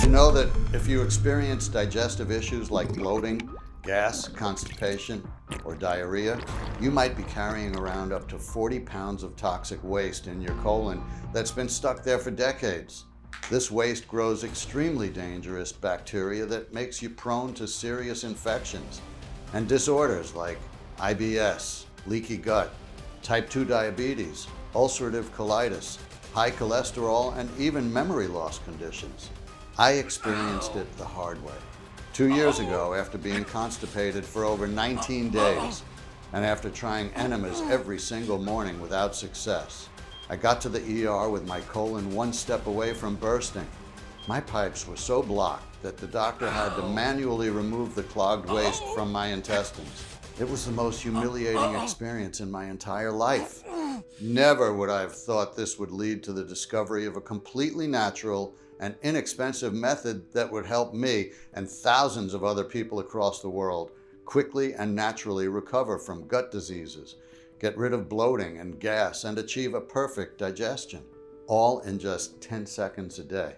Did you know that if you experience digestive issues like bloating, gas, constipation, or diarrhea, you might be carrying around up to 40 pounds of toxic waste in your colon that's been stuck there for decades? This waste grows extremely dangerous bacteria that makes you prone to serious infections and disorders like IBS, leaky gut, type 2 diabetes, ulcerative colitis, high cholesterol, and even memory loss conditions. I experienced it the hard way. 2 years ago, after being constipated for over 19 days, and after trying enemas every single morning without success, I got to the ER with my colon one step away from bursting. My pipes were so blocked that the doctor had to manually remove the clogged waste from my intestines. It was the most humiliating experience in my entire life. Never would I have thought this would lead to the discovery of a completely natural and inexpensive method that would help me and thousands of other people across the world quickly and naturally recover from gut diseases, get rid of bloating and gas, and achieve a perfect digestion, all in just 10 seconds a day.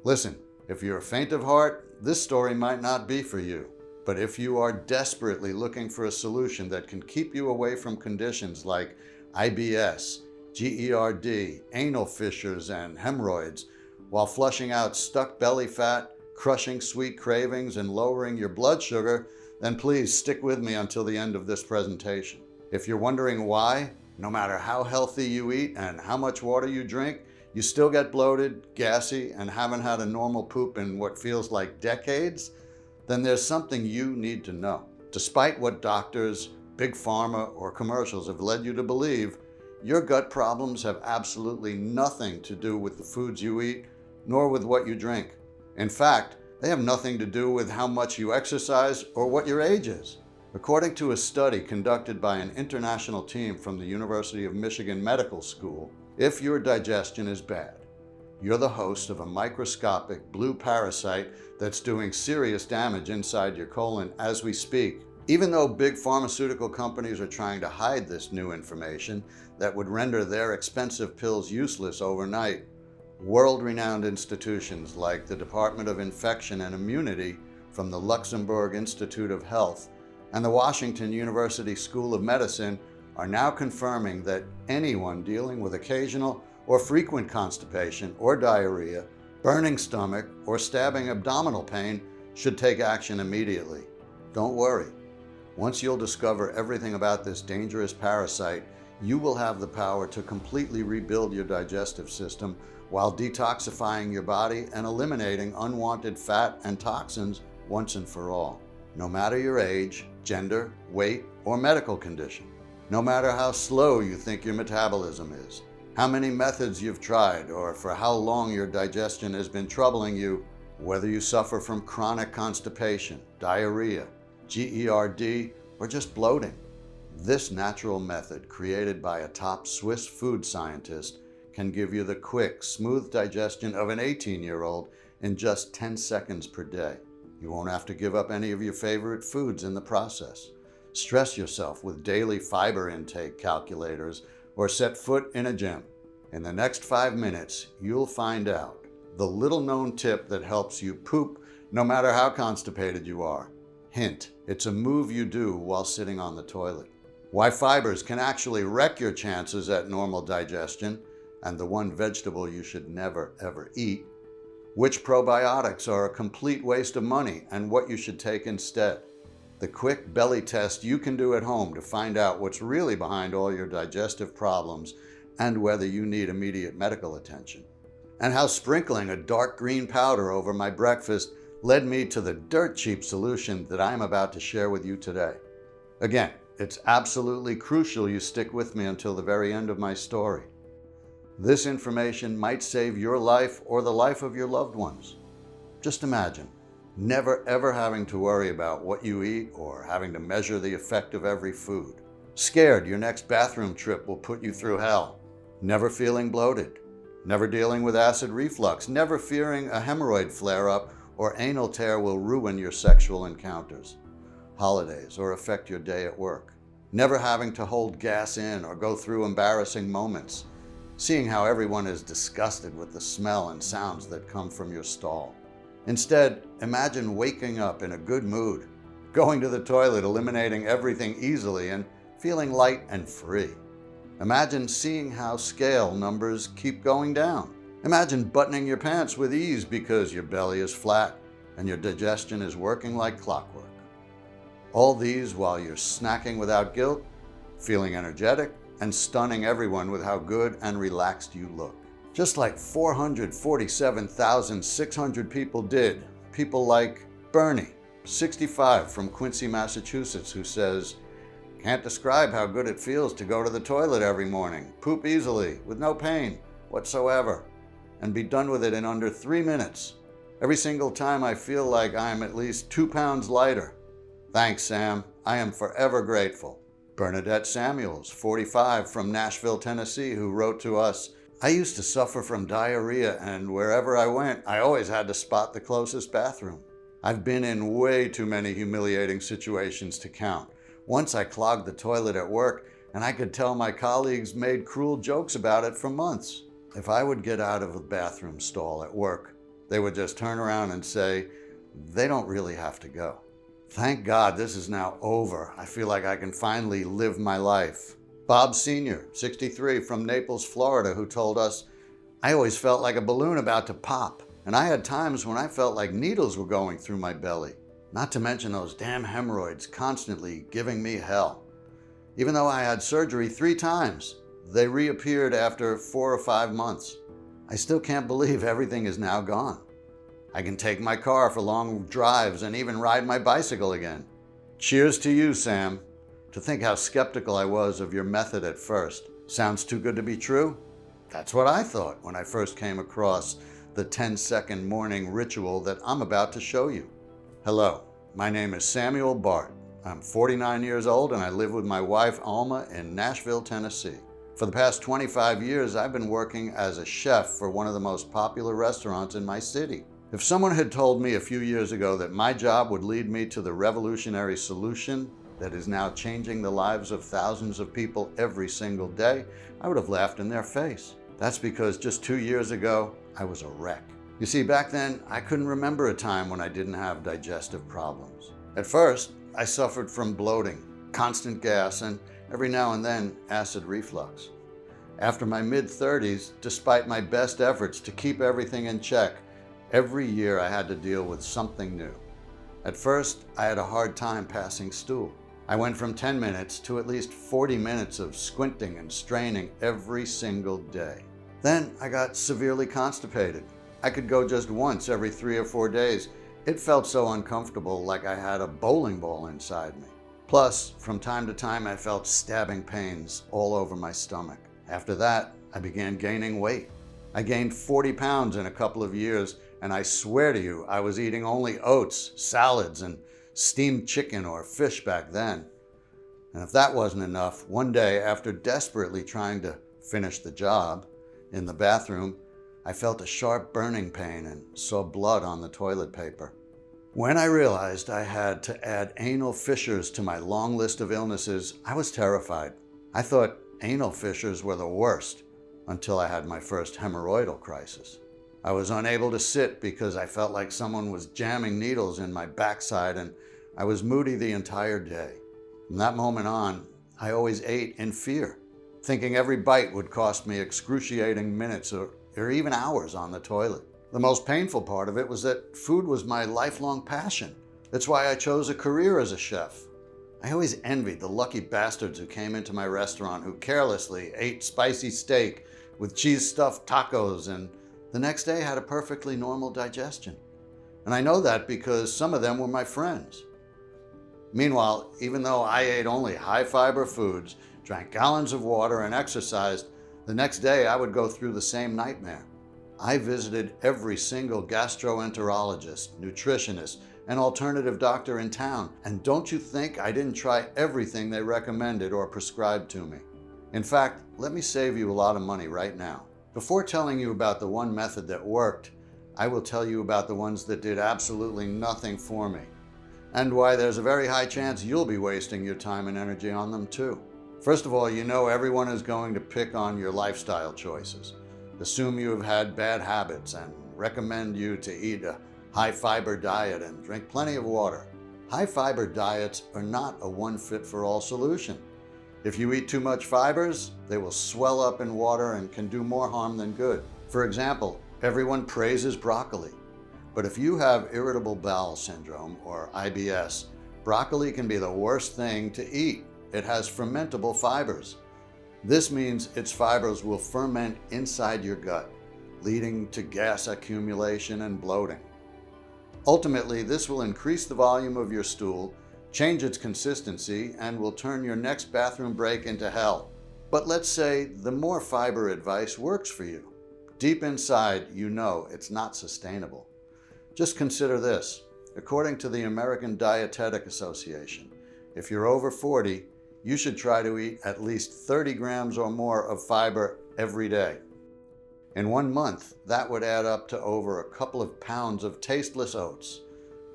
Listen, if you're faint of heart, this story might not be for you. But if you are desperately looking for a solution that can keep you away from conditions like IBS, GERD, anal fissures, and hemorrhoids, while flushing out stuck belly fat, crushing sweet cravings, and lowering your blood sugar, then please stick with me until the end of this presentation. If you're wondering why, no matter how healthy you eat and how much water you drink, you still get bloated, gassy, and haven't had a normal poop in what feels like decades, then there's something you need to know. Despite what doctors, big pharma, or commercials have led you to believe, your gut problems have absolutely nothing to do with the foods you eat, nor with what you drink. In fact, they have nothing to do with how much you exercise or what your age is. According to a study conducted by an international team from the University of Michigan Medical School, if your digestion is bad, you're the host of a microscopic blue parasite that's doing serious damage inside your colon as we speak. Even though big pharmaceutical companies are trying to hide this new information that would render their expensive pills useless overnight, world-renowned institutions like the Department of Infection and Immunity from the Luxembourg Institute of Health and the Washington University School of Medicine are now confirming that anyone dealing with occasional or frequent constipation or diarrhea, burning stomach, or stabbing abdominal pain should take action immediately. Don't worry. Once you'll discover everything about this dangerous parasite, you will have the power to completely rebuild your digestive system while detoxifying your body and eliminating unwanted fat and toxins once and for all. No matter your age, gender, weight, or medical condition. No matter how slow you think your metabolism is, how many methods you've tried, or for how long your digestion has been troubling you, whether you suffer from chronic constipation, diarrhea, GERD, or just bloating. This natural method, created by a top Swiss food scientist, can give you the quick, smooth digestion of an 18-year-old in just 10 seconds per day. You won't have to give up any of your favorite foods in the process, stress yourself with daily fiber intake calculators, or set foot in a gym. In the next 5 minutes, you'll find out the little-known tip that helps you poop no matter how constipated you are. Hint, it's a move you do while sitting on the toilet. Why fibers can actually wreck your chances at normal digestion, and the one vegetable you should never ever eat. Which probiotics are a complete waste of money and what you should take instead. The quick belly test you can do at home to find out what's really behind all your digestive problems and whether you need immediate medical attention. And how sprinkling a dark green powder over my breakfast led me to the dirt cheap solution that I'm about to share with you today. Again, it's absolutely crucial you stick with me until the very end of my story. This information might save your life or the life of your loved ones. Just imagine never ever having to worry about what you eat or having to measure the effect of every food. Scared your next bathroom trip will put you through hell. Never feeling bloated. Never dealing with acid reflux. Never fearing a hemorrhoid flare-up or anal tear will ruin your sexual encounters, holidays, or affect your day at work. Never having to hold gas in or go through embarrassing moments, seeing how everyone is disgusted with the smell and sounds that come from your stall. Instead, imagine waking up in a good mood, going to the toilet, eliminating everything easily, and feeling light and free. Imagine seeing how scale numbers keep going down. Imagine buttoning your pants with ease because your belly is flat and your digestion is working like clockwork. All these while you're snacking without guilt, feeling energetic, and stunning everyone with how good and relaxed you look. Just like 447,600 people did. People like Bernie, 65, from Quincy, Massachusetts, who says, "Can't describe how good it feels to go to the toilet every morning, poop easily, with no pain whatsoever, and be done with it in under 3 minutes. Every single time I feel like I'm at least 2 pounds lighter. Thanks, Sam. I am forever grateful." Bernadette Samuels, 45, from Nashville, Tennessee, who wrote to us, "I used to suffer from diarrhea, and wherever I went, I always had to spot the closest bathroom. I've been in way too many humiliating situations to count. Once I clogged the toilet at work, and I could tell my colleagues made cruel jokes about it for months. If I would get out of a bathroom stall at work, they would just turn around and say, they don't really have to go. Thank God this is now over. I feel like I can finally live my life." Bob Sr., 63, from Naples, Florida, who told us, "I always felt like a balloon about to pop, and I had times when I felt like needles were going through my belly. Not to mention those damn hemorrhoids constantly giving me hell. Even though I had surgery 3 times, they reappeared after 4 or 5 months. I still can't believe everything is now gone. I can take my car for long drives and even ride my bicycle again." Cheers to you, Sam. To think how skeptical I was of your method at first. Sounds too good to be true? That's what I thought when I first came across the 10-second morning ritual that I'm about to show you. Hello, my name is Samuel Bart. I'm 49 years old and I live with my wife Alma in Nashville, Tennessee. For the past 25 years, I've been working as a chef for one of the most popular restaurants in my city. If someone had told me a few years ago that my job would lead me to the revolutionary solution that is now changing the lives of thousands of people every single day, I would have laughed in their face. That's because just 2 years ago, I was a wreck. You see, back then, I couldn't remember a time when I didn't have digestive problems. At first, I suffered from bloating, constant gas, and every now and then, acid reflux. After my mid-30s, despite my best efforts to keep everything in check, every year I had to deal with something new. At first, I had a hard time passing stool. I went from 10 minutes to at least 40 minutes of squinting and straining every single day. Then I got severely constipated. I could go just once every 3 or 4 days. It felt so uncomfortable, like I had a bowling ball inside me. Plus, from time to time, I felt stabbing pains all over my stomach. After that, I began gaining weight. I gained 40 pounds in a couple of years, and I swear to you, I was eating only oats, salads, and steamed chicken or fish back then. And if that wasn't enough, one day, after desperately trying to finish the job in the bathroom, I felt a sharp burning pain and saw blood on the toilet paper. When I realized I had to add anal fissures to my long list of illnesses, I was terrified. I thought anal fissures were the worst until I had my first hemorrhoidal crisis. I was unable to sit because I felt like someone was jamming needles in my backside, and I was moody the entire day. From that moment on, I always ate in fear, thinking every bite would cost me excruciating minutes or even hours on the toilet. The most painful part of it was that food was my lifelong passion. That's why I chose a career as a chef. I always envied the lucky bastards who came into my restaurant who carelessly ate spicy steak with cheese-stuffed tacos and the next day had a perfectly normal digestion. And I know that because some of them were my friends. Meanwhile, even though I ate only high-fiber foods, drank gallons of water, and exercised, the next day I would go through the same nightmare. I visited every single gastroenterologist, nutritionist, and alternative doctor in town, and don't you think I didn't try everything they recommended or prescribed to me? In fact, let me save you a lot of money right now. Before telling you about the one method that worked, I will tell you about the ones that did absolutely nothing for me, and why there's a very high chance you'll be wasting your time and energy on them too. First of all, you know everyone is going to pick on your lifestyle choices, assume you have had bad habits, and recommend you to eat a high fiber diet and drink plenty of water. High fiber diets are not a one-fit-for-all solution. If you eat too much fibers, they will swell up in water and can do more harm than good. For example, everyone praises broccoli. But if you have irritable bowel syndrome or IBS, broccoli can be the worst thing to eat. It has fermentable fibers. This means its fibers will ferment inside your gut, leading to gas accumulation and bloating. Ultimately, this will increase the volume of your stool, change its consistency, and will turn your next bathroom break into hell. But let's say the more fiber advice works for you. Deep inside, you know it's not sustainable. Just consider this. According to the American Dietetic Association, if you're over 40, you should try to eat at least 30 grams or more of fiber every day. In 1 month, that would add up to over a couple of pounds of tasteless oats.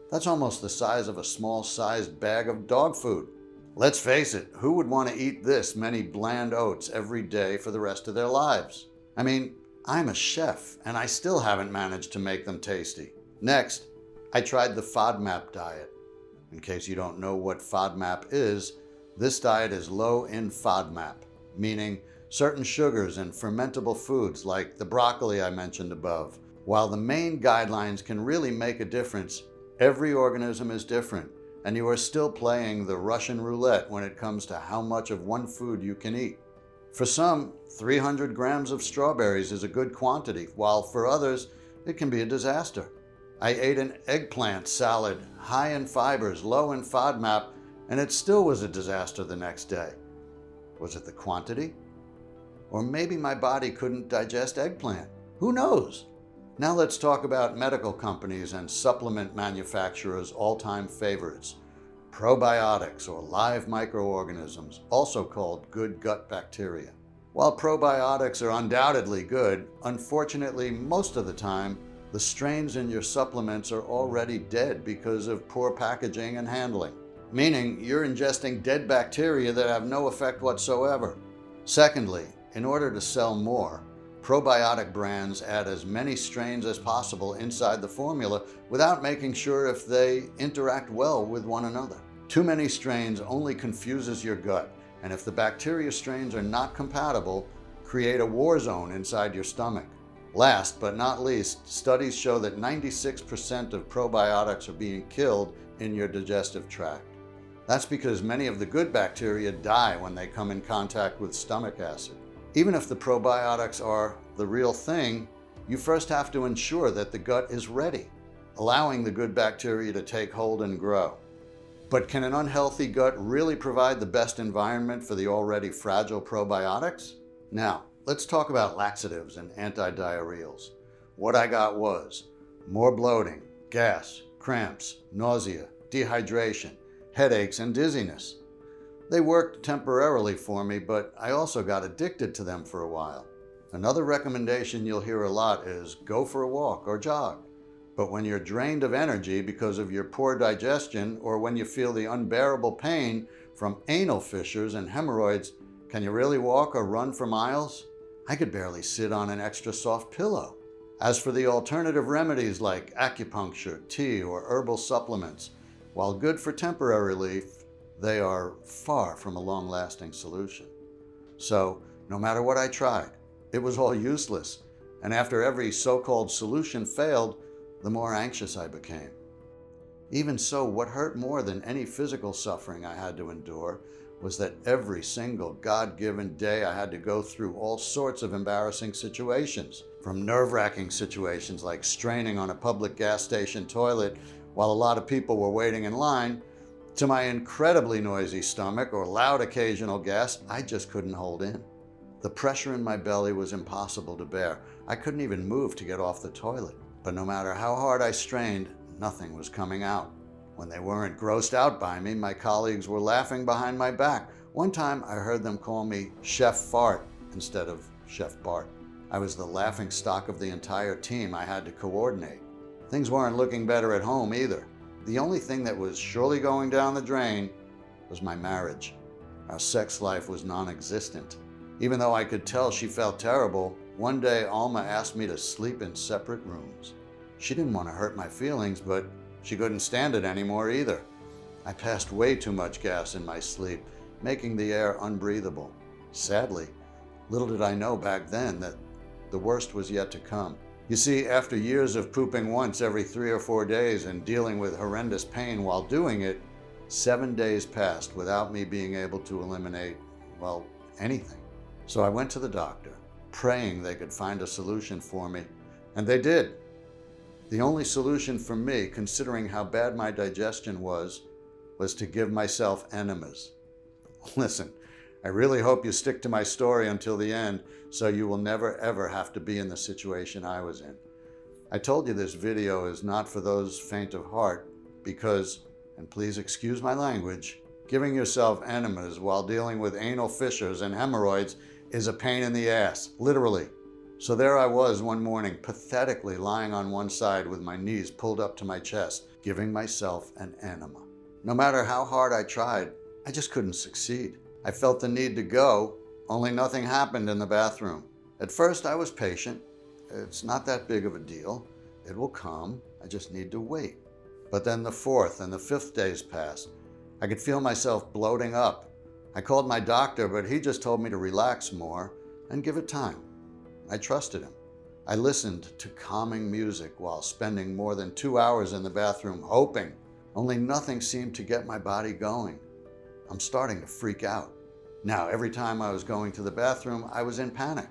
That's almost the size of a small-sized bag of dog food. Let's face it, who would want to eat this many bland oats every day for the rest of their lives? I mean, I'm a chef, and I still haven't managed to make them tasty. Next, I tried the FODMAP diet. In case you don't know what FODMAP is, this diet is low in FODMAP, meaning certain sugars and fermentable foods like the broccoli I mentioned above. While the main guidelines can really make a difference, every organism is different, and you are still playing the Russian roulette when it comes to how much of one food you can eat. For some, 300 grams of strawberries is a good quantity, while for others, it can be a disaster. I ate an eggplant salad, high in fibers, low in FODMAP, and it still was a disaster the next day. Was it the quantity? Or maybe my body couldn't digest eggplant. Who knows? Now let's talk about medical companies and supplement manufacturers' all-time favorites, probiotics or live microorganisms, also called good gut bacteria. While probiotics are undoubtedly good, unfortunately, most of the time, the strains in your supplements are already dead because of poor packaging and handling, meaning you're ingesting dead bacteria that have no effect whatsoever. Secondly, in order to sell more, probiotic brands add as many strains as possible inside the formula without making sure if they interact well with one another. Too many strains only confuses your gut, and if the bacteria strains are not compatible, create a war zone inside your stomach. Last but not least, studies show that 96% of probiotics are being killed in your digestive tract. That's because many of the good bacteria die when they come in contact with stomach acid. Even if the probiotics are the real thing, you first have to ensure that the gut is ready, allowing the good bacteria to take hold and grow. But can an unhealthy gut really provide the best environment for the already fragile probiotics? Now, let's talk about laxatives and antidiarrheals. What I got was more bloating, gas, cramps, nausea, dehydration, headaches, and dizziness. They worked temporarily for me, but I also got addicted to them for a while. Another recommendation you'll hear a lot is go for a walk or jog. But when you're drained of energy because of your poor digestion, or when you feel the unbearable pain from anal fissures and hemorrhoids, can you really walk or run for miles? I could barely sit on an extra soft pillow. As for the alternative remedies like acupuncture, tea, or herbal supplements, while good for temporary relief, they are far from a long-lasting solution. So, no matter what I tried, it was all useless, and after every so-called solution failed, the more anxious I became. Even so, what hurt more than any physical suffering I had to endure was that every single God-given day I had to go through all sorts of embarrassing situations, from nerve-wracking situations like straining on a public gas station toilet while a lot of people were waiting in line, to my incredibly noisy stomach or loud occasional gas I just couldn't hold in. The pressure in my belly was impossible to bear. I couldn't even move to get off the toilet. But no matter how hard I strained, nothing was coming out. When they weren't grossed out by me, my colleagues were laughing behind my back. One time I heard them call me Chef Fart instead of Chef Bart. I was the laughing stock of the entire team I had to coordinate. Things weren't looking better at home either. The only thing that was surely going down the drain was my marriage. Our sex life was non-existent. Even though I could tell she felt terrible, one day Alma asked me to sleep in separate rooms. She didn't want to hurt my feelings, but she couldn't stand it anymore either. I passed way too much gas in my sleep, making the air unbreathable. Sadly, little did I know back then that the worst was yet to come. You see, after years of pooping once every 3 or 4 days and dealing with horrendous pain while doing it, 7 days passed without me being able to eliminate, well, anything. So I went to the doctor, praying they could find a solution for me, and they did. The only solution for me, considering how bad my digestion was to give myself enemas. Listen, I really hope you stick to my story until the end, so you will never ever have to be in the situation I was in. I told you this video is not for those faint of heart because, and please excuse my language, giving yourself enemas while dealing with anal fissures and hemorrhoids is a pain in the ass, literally. So there I was one morning, pathetically lying on one side with my knees pulled up to my chest, giving myself an enema. No matter how hard I tried, I just couldn't succeed. I felt the need to go, only nothing happened in the bathroom. At first I was patient. It's not that big of a deal. It will come. I just need to wait. But then the 4th and the 5th days passed. I could feel myself bloating up. I called my doctor, but he just told me to relax more and give it time. I trusted him. I listened to calming music while spending more than 2 hours in the bathroom hoping. Only nothing seemed to get my body going. I'm starting to freak out. Now, every time I was going to the bathroom, I was in panic.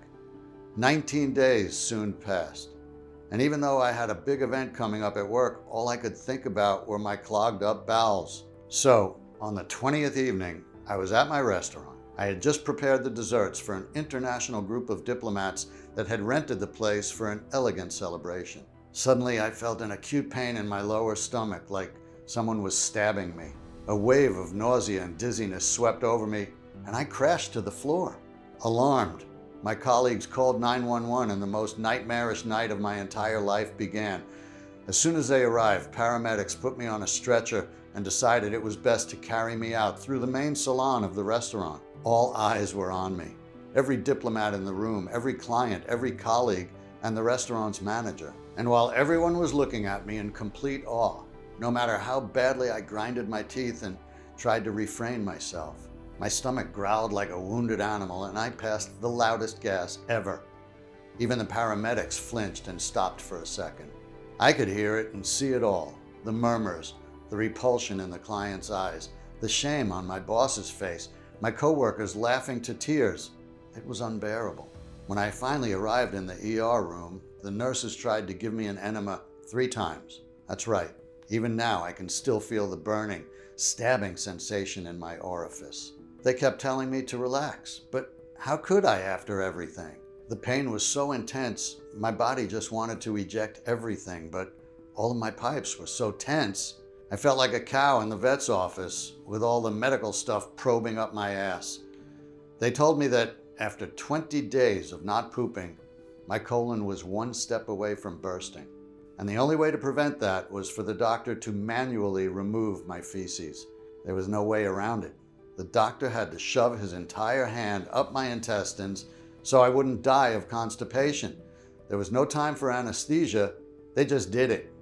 19 days soon passed. And even though I had a big event coming up at work, all I could think about were my clogged up bowels. So, on the 20th evening, I was at my restaurant. I had just prepared the desserts for an international group of diplomats that had rented the place for an elegant celebration. Suddenly, I felt an acute pain in my lower stomach, like someone was stabbing me. A wave of nausea and dizziness swept over me, and I crashed to the floor. Alarmed, my colleagues called 911 and the most nightmarish night of my entire life began. As soon as they arrived, paramedics put me on a stretcher and decided it was best to carry me out through the main salon of the restaurant. All eyes were on me. Every diplomat in the room, every client, every colleague, and the restaurant's manager. And while everyone was looking at me in complete awe, no matter how badly I grinded my teeth and tried to refrain myself, my stomach growled like a wounded animal and I passed the loudest gas ever. Even the paramedics flinched and stopped for a second. I could hear it and see it all. The murmurs, the repulsion in the client's eyes, the shame on my boss's face, my coworkers laughing to tears. It was unbearable. When I finally arrived in the ER room, the nurses tried to give me an enema 3 times. That's right. Even now, I can still feel the burning, stabbing sensation in my orifice. They kept telling me to relax, but how could I after everything? The pain was so intense, my body just wanted to eject everything, but all of my pipes were so tense. I felt like a cow in the vet's office with all the medical stuff probing up my ass. They told me that after 20 days of not pooping, my colon was 1 step away from bursting. And the only way to prevent that was for the doctor to manually remove my feces. There was no way around it. The doctor had to shove his entire hand up my intestines so I wouldn't die of constipation. There was no time for anesthesia. They just did it.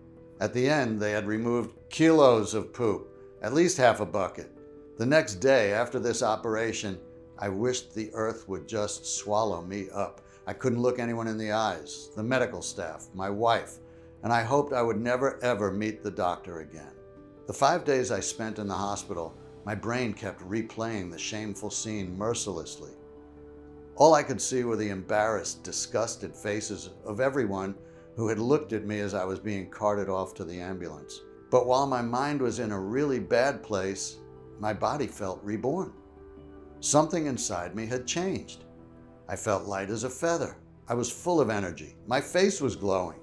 At the end, they had removed kilos of poop, at least half a bucket. The next day after this operation, I wished the earth would just swallow me up. I couldn't look anyone in the eyes, the medical staff, my wife, and I hoped I would never ever meet the doctor again. The 5 days I spent in the hospital, my brain kept replaying the shameful scene mercilessly. All I could see were the embarrassed, disgusted faces of everyone who had looked at me as I was being carted off to the ambulance. But while my mind was in a really bad place, my body felt reborn. Something inside me had changed. I felt light as a feather. I was full of energy. My face was glowing.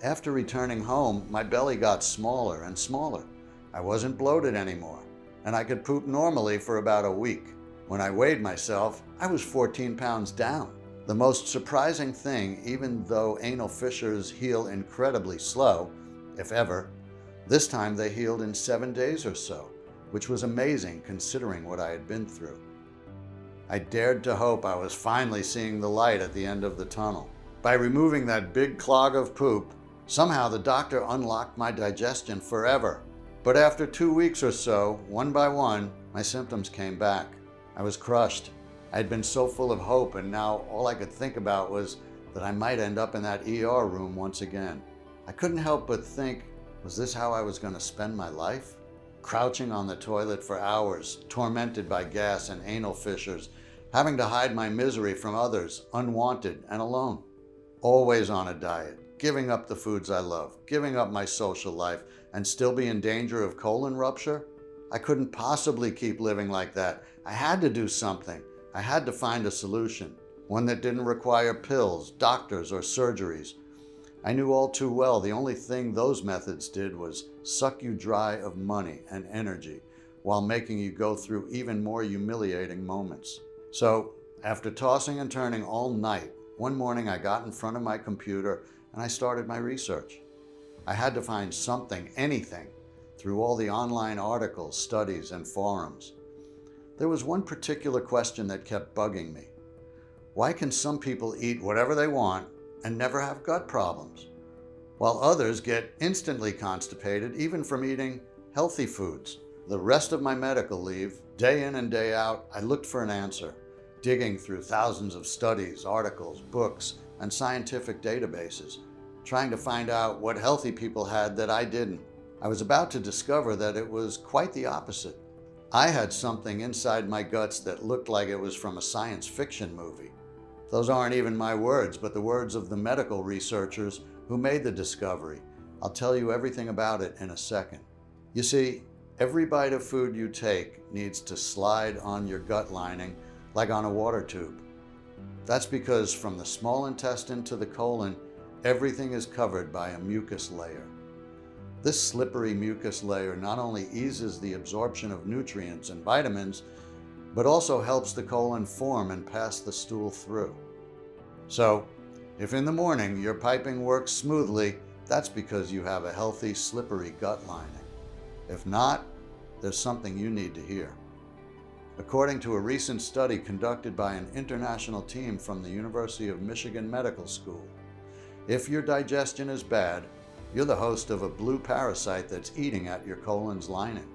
After returning home, my belly got smaller and smaller. I wasn't bloated anymore, and I could poop normally for about a week. When I weighed myself, I was 14 pounds down. The most surprising thing, even though anal fissures heal incredibly slow, if ever, this time they healed in 7 days or so, which was amazing considering what I had been through. I dared to hope I was finally seeing the light at the end of the tunnel. By removing that big clog of poop, Somehow the doctor unlocked my digestion forever. But after 2 weeks or so, one by one, my symptoms came back. I was crushed. I had been so full of hope, and now all I could think about was that I might end up in that ER room once again. I couldn't help but think, was this how I was going to spend my life? Crouching on the toilet for hours, tormented by gas and anal fissures, having to hide my misery from others, unwanted and alone. Always on a diet, giving up the foods I love, giving up my social life, and still be in danger of colon rupture? I couldn't possibly keep living like that. I had to do something. I had to find a solution, one that didn't require pills, doctors, or surgeries. I knew all too well the only thing those methods did was suck you dry of money and energy while making you go through even more humiliating moments. So, after tossing and turning all night, one morning I got in front of my computer and I started my research. I had to find something, anything, through all the online articles, studies, and forums. There was one particular question that kept bugging me. Why can some people eat whatever they want and never have gut problems, while others get instantly constipated even from eating healthy foods? The rest of my medical leave, day in and day out, I looked for an answer, digging through thousands of studies, articles, books, and scientific databases, trying to find out what healthy people had that I didn't. I was about to discover that it was quite the opposite. I had something inside my guts that looked like it was from a science fiction movie. Those aren't even my words, but the words of the medical researchers who made the discovery. I'll tell you everything about it in a second. You see, every bite of food you take needs to slide on your gut lining like on a water tube. That's because from the small intestine to the colon, everything is covered by a mucus layer. This slippery mucus layer not only eases the absorption of nutrients and vitamins, but also helps the colon form and pass the stool through. So, if in the morning your piping works smoothly, that's because you have a healthy, slippery gut lining. If not, there's something you need to hear. According to a recent study conducted by an international team from the University of Michigan Medical School, if your digestion is bad, you're the host of a blue parasite that's eating at your colon's lining.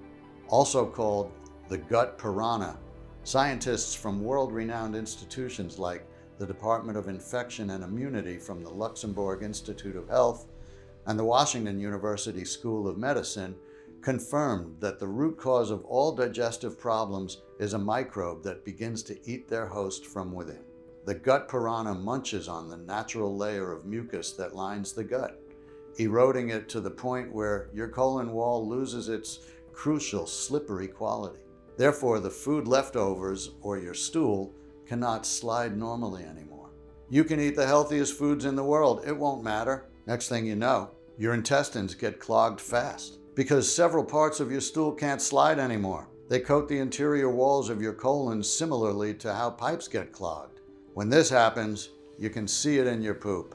Also called the gut piranha, scientists from world-renowned institutions like the Department of Infection and Immunity from the Luxembourg Institute of Health and the Washington University School of Medicine confirmed that the root cause of all digestive problems is a microbe that begins to eat their host from within. The gut piranha munches on the natural layer of mucus that lines the gut, eroding it to the point where your colon wall loses its crucial slippery quality. Therefore, the food leftovers or your stool cannot slide normally anymore. You can eat the healthiest foods in the world, it won't matter. Next thing you know, your intestines get clogged fast because several parts of your stool can't slide anymore. They coat the interior walls of your colon similarly to how pipes get clogged. When this happens, you can see it in your poop.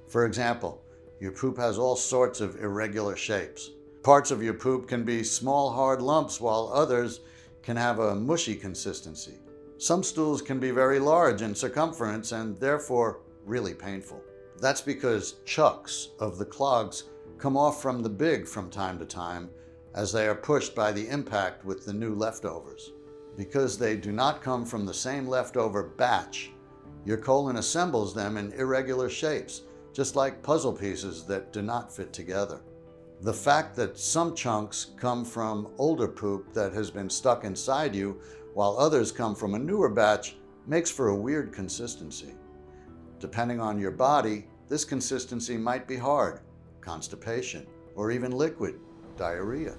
For example, your poop has all sorts of irregular shapes. Parts of your poop can be small, hard lumps, while others can have a mushy consistency. Some stools can be very large in circumference and therefore really painful. That's because chunks of the clogs come off from the big from time to time as they are pushed by the impact with the new leftovers. Because they do not come from the same leftover batch, your colon assembles them in irregular shapes, just like puzzle pieces that do not fit together. The fact that some chunks come from older poop that has been stuck inside you, while others come from a newer batch, makes for a weird consistency. Depending on your body, this consistency might be hard, constipation, or even liquid, diarrhea.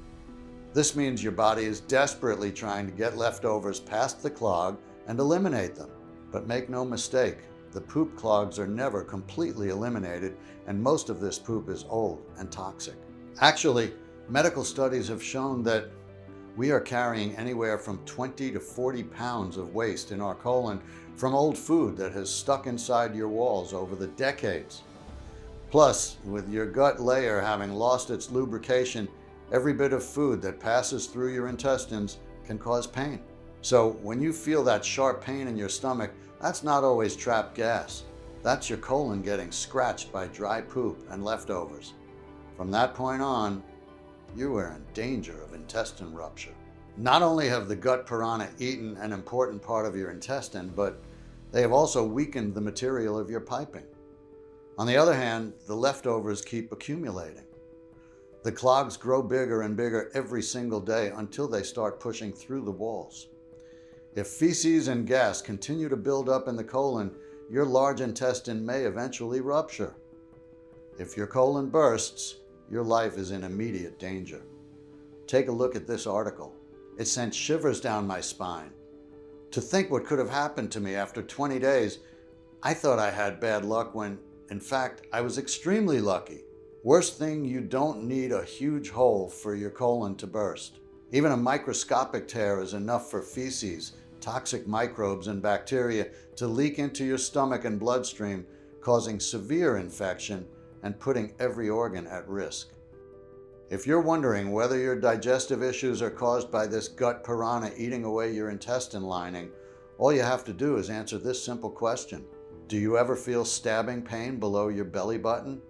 This means your body is desperately trying to get leftovers past the clog and eliminate them. But make no mistake, the poop clogs are never completely eliminated, and most of this poop is old and toxic. Actually, medical studies have shown that we are carrying anywhere from 20 to 40 pounds of waste in our colon from old food that has stuck inside your walls over the decades. Plus, with your gut layer having lost its lubrication, every bit of food that passes through your intestines can cause pain. So when you feel that sharp pain in your stomach, that's not always trapped gas. That's your colon getting scratched by dry poop and leftovers. From that point on, you are in danger of intestine rupture. Not only have the gut piranha eaten an important part of your intestine, but they have also weakened the material of your piping. On the other hand, the leftovers keep accumulating. The clogs grow bigger and bigger every single day until they start pushing through the walls. If feces and gas continue to build up in the colon, your large intestine may eventually rupture. If your colon bursts, your life is in immediate danger. Take a look at this article. It sent shivers down my spine. To think what could have happened to me after 20 days, I thought I had bad luck when, in fact, I was extremely lucky. Worst thing, you don't need a huge hole for your colon to burst. Even a microscopic tear is enough for feces, toxic microbes and bacteria to leak into your stomach and bloodstream, causing severe infection and putting every organ at risk. If you're wondering whether your digestive issues are caused by this gut piranha eating away your intestine lining, all you have to do is answer this simple question. Do you ever feel stabbing pain below your belly button?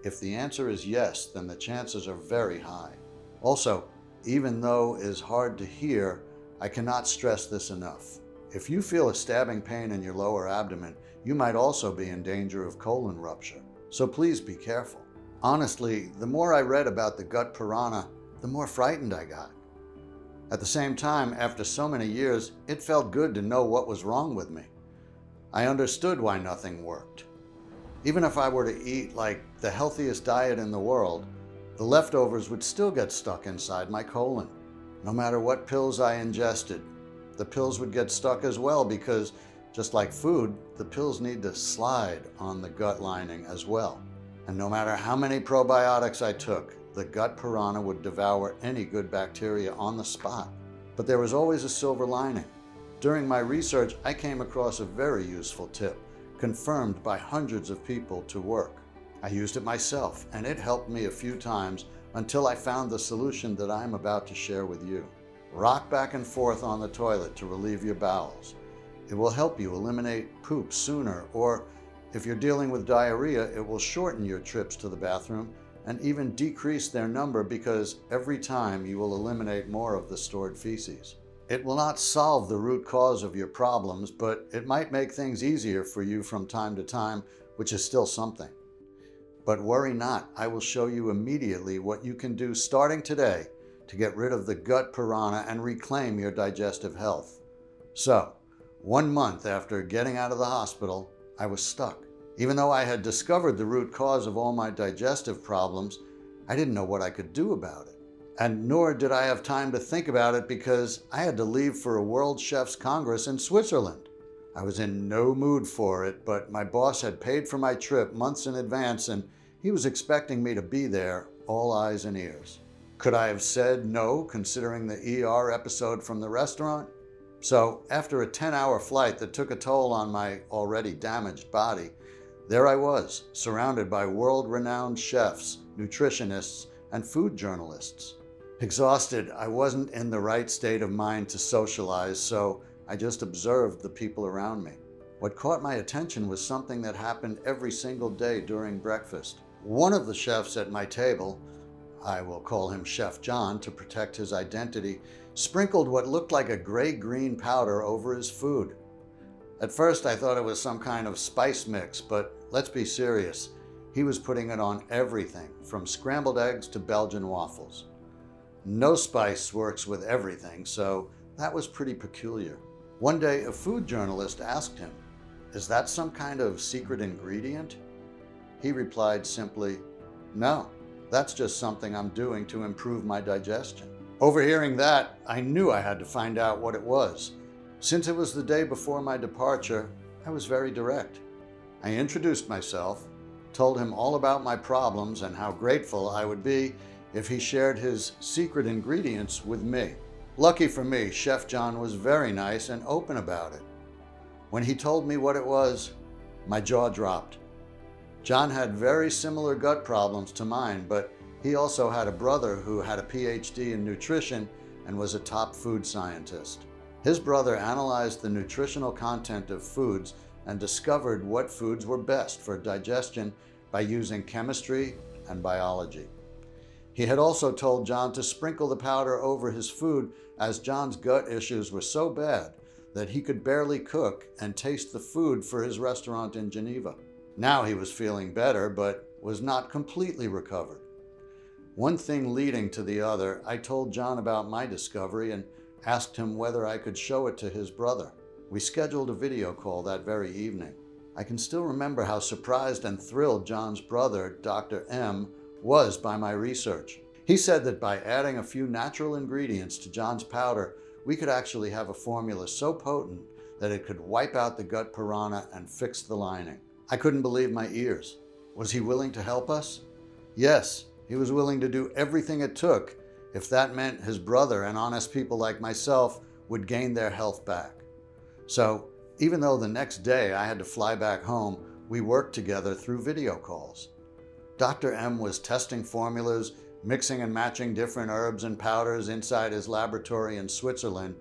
If the answer is yes, then the chances are very high. Also, even though it is hard to hear, I cannot stress this enough. If you feel a stabbing pain in your lower abdomen, you might also be in danger of colon rupture. So please be careful. Honestly, the more I read about the gut piranha, the more frightened I got. At the same time, after so many years, it felt good to know what was wrong with me. I understood why nothing worked. Even if I were to eat like the healthiest diet in the world, the leftovers would still get stuck inside my colon. No matter what pills I ingested, the pills would get stuck as well because, just like food, the pills need to slide on the gut lining as well. And no matter how many probiotics I took, the gut piranha would devour any good bacteria on the spot. But there was always a silver lining. During my research, I came across a very useful tip, confirmed by hundreds of people to work. I used it myself, and it helped me a few times until I found the solution that I'm about to share with you. Rock back and forth on the toilet to relieve your bowels. It will help you eliminate poop sooner, or if you're dealing with diarrhea, it will shorten your trips to the bathroom and even decrease their number because every time you will eliminate more of the stored feces. It will not solve the root cause of your problems, but it might make things easier for you from time to time, which is still something. But worry not, I will show you immediately what you can do starting today to get rid of the gut piranha and reclaim your digestive health. So, 1 month after getting out of the hospital, I was stuck. Even though I had discovered the root cause of all my digestive problems, I didn't know what I could do about it. And nor did I have time to think about it because I had to leave for a World Chefs Congress in Switzerland. I was in no mood for it, but my boss had paid for my trip months in advance and he was expecting me to be there, all eyes and ears. Could I have said no, considering the ER episode from the restaurant? So, after a 10-hour flight that took a toll on my already damaged body, there I was, surrounded by world-renowned chefs, nutritionists, and food journalists. Exhausted, I wasn't in the right state of mind to socialize, so I just observed the people around me. What caught my attention was something that happened every single day during breakfast. One of the chefs at my table, I will call him Chef John to protect his identity, sprinkled what looked like a gray-green powder over his food. At first I thought it was some kind of spice mix, but let's be serious. He was putting it on everything, from scrambled eggs to Belgian waffles. No spice works with everything, so that was pretty peculiar. One day a food journalist asked him, "Is that some kind of secret ingredient?" He replied simply, "No, that's just something I'm doing to improve my digestion." Overhearing that, I knew I had to find out what it was. Since it was the day before my departure, I was very direct. I introduced myself, told him all about my problems and how grateful I would be if he shared his secret ingredients with me. Lucky for me, Chef John was very nice and open about it. When he told me what it was, my jaw dropped. John had very similar gut problems to mine, but he also had a brother who had a PhD in nutrition and was a top food scientist. His brother analyzed the nutritional content of foods and discovered what foods were best for digestion by using chemistry and biology. He had also told John to sprinkle the powder over his food, as John's gut issues were so bad that he could barely cook and taste the food for his restaurant in Geneva. Now he was feeling better, but was not completely recovered. One thing leading to the other, I told John about my discovery and asked him whether I could show it to his brother. We scheduled a video call that very evening. I can still remember how surprised and thrilled John's brother, Dr. M, was by my research. He said that by adding a few natural ingredients to John's powder, we could actually have a formula so potent that it could wipe out the gut piranha and fix the lining. I couldn't believe my ears. Was he willing to help us? Yes, he was willing to do everything it took if that meant his brother and honest people like myself would gain their health back. So, even though the next day I had to fly back home, we worked together through video calls. Dr. M was testing formulas, mixing and matching different herbs and powders inside his laboratory in Switzerland,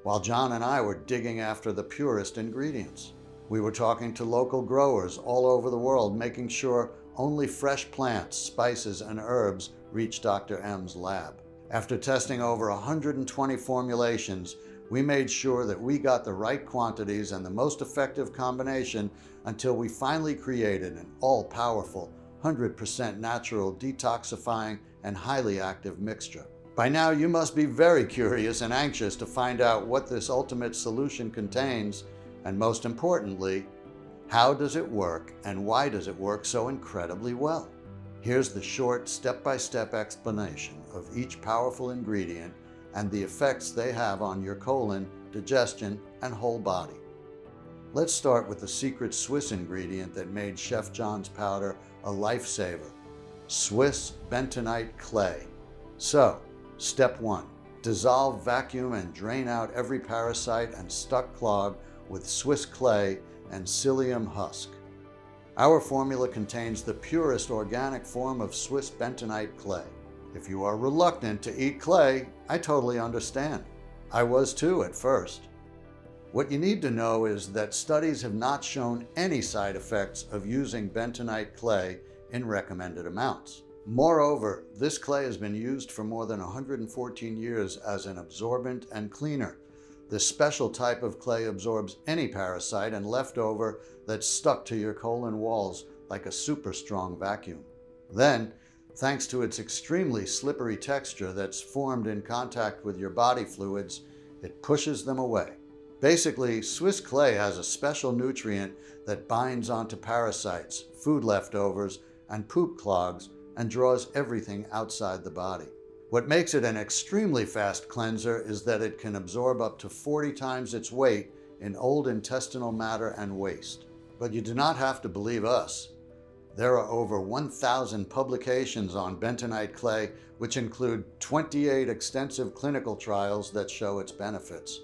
while John and I were digging after the purest ingredients. We were talking to local growers all over the world, making sure only fresh plants, spices, and herbs reached Dr. M's lab. After testing over 120 formulations, we made sure that we got the right quantities and the most effective combination until we finally created an all-powerful, 100% natural, detoxifying, and highly active mixture. By now, you must be very curious and anxious to find out what this ultimate solution contains, and most importantly, how does it work and why does it work so incredibly well? Here's the short, step-by-step explanation of each powerful ingredient and the effects they have on your colon, digestion, and whole body. Let's start with the secret Swiss ingredient that made Chef John's powder a lifesaver: Swiss bentonite clay. So, step 1. Dissolve, vacuum, and drain out every parasite and stuck clog with Swiss clay and psyllium husk. Our formula contains the purest organic form of Swiss bentonite clay. If you are reluctant to eat clay, I totally understand. I was too at first. What you need to know is that studies have not shown any side effects of using bentonite clay in recommended amounts. Moreover, this clay has been used for more than 114 years as an absorbent and cleaner. This special type of clay absorbs any parasite and leftover that's stuck to your colon walls like a super strong vacuum. Then, thanks to its extremely slippery texture that's formed in contact with your body fluids, it pushes them away. Basically, Swiss clay has a special nutrient that binds onto parasites, food leftovers, and poop clogs and draws everything outside the body. What makes it an extremely fast cleanser is that it can absorb up to 40 times its weight in old intestinal matter and waste. But you do not have to believe us. There are over 1,000 publications on bentonite clay, which include 28 extensive clinical trials that show its benefits.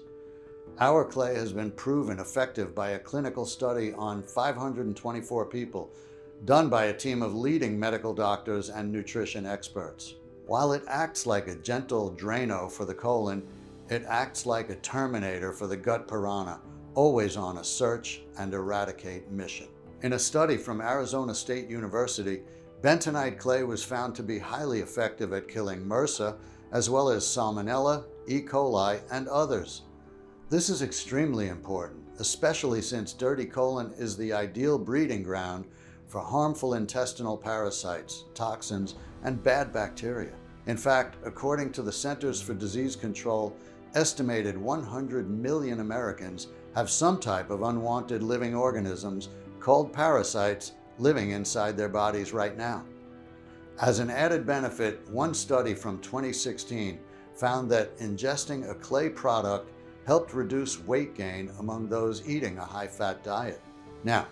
Our clay has been proven effective by a clinical study on 524 people, done by a team of leading medical doctors and nutrition experts. While it acts like a gentle Drano for the colon, it acts like a Terminator for the gut piranha, always on a search and eradicate mission. In a study from Arizona State University, bentonite clay was found to be highly effective at killing MRSA, as well as Salmonella, E. coli, and others. This is extremely important, especially since dirty colon is the ideal breeding ground for harmful intestinal parasites, toxins, and bad bacteria. In fact, according to the Centers for Disease Control, estimated 100 million Americans have some type of unwanted living organisms called parasites living inside their bodies right now. As an added benefit, one study from 2016 found that ingesting a clay product helped reduce weight gain among those eating a high-fat diet. Now,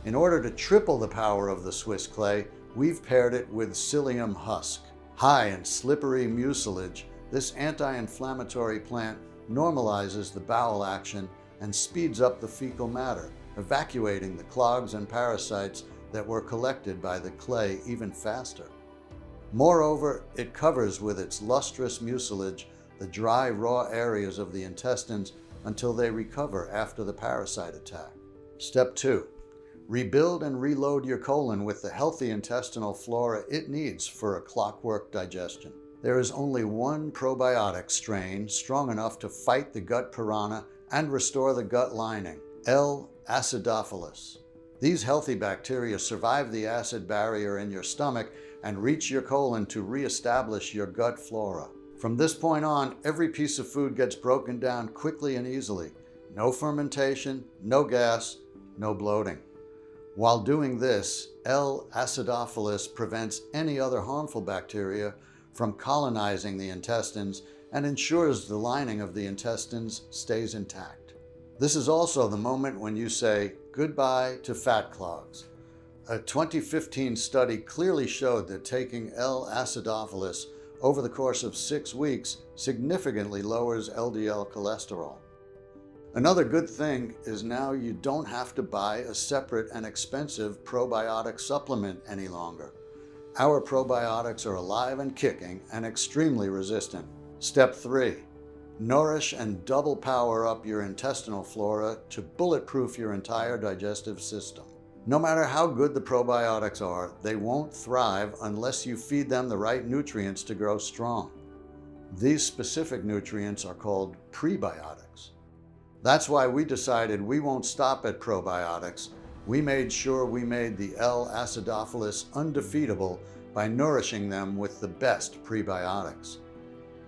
in order to triple the power of the Swiss clay, we've paired it with psyllium husk. High in slippery mucilage, this anti-inflammatory plant normalizes the bowel action and speeds up the fecal matter, evacuating the clogs and parasites that were collected by the clay even faster. Moreover, it covers with its lustrous mucilage the dry, raw areas of the intestines until they recover after the parasite attack. Step 2. Rebuild and reload your colon with the healthy intestinal flora it needs for a clockwork digestion. There is only one probiotic strain strong enough to fight the gut piranha and restore the gut lining, L. acidophilus. These healthy bacteria survive the acid barrier in your stomach and reach your colon to reestablish your gut flora. From this point on, every piece of food gets broken down quickly and easily. No fermentation, no gas, no bloating. While doing this, L. acidophilus prevents any other harmful bacteria from colonizing the intestines and ensures the lining of the intestines stays intact. This is also the moment when you say goodbye to fat clogs. A 2015 study clearly showed that taking L. acidophilus over the course of 6 weeks significantly lowers LDL cholesterol. Another good thing is now you don't have to buy a separate and expensive probiotic supplement any longer. Our probiotics are alive and kicking and extremely resistant. Step 3. Nourish and double power up your intestinal flora to bulletproof your entire digestive system. No matter how good the probiotics are, they won't thrive unless you feed them the right nutrients to grow strong. These specific nutrients are called prebiotics. That's why we decided we won't stop at probiotics. We made sure we made the L. acidophilus undefeatable by nourishing them with the best prebiotics.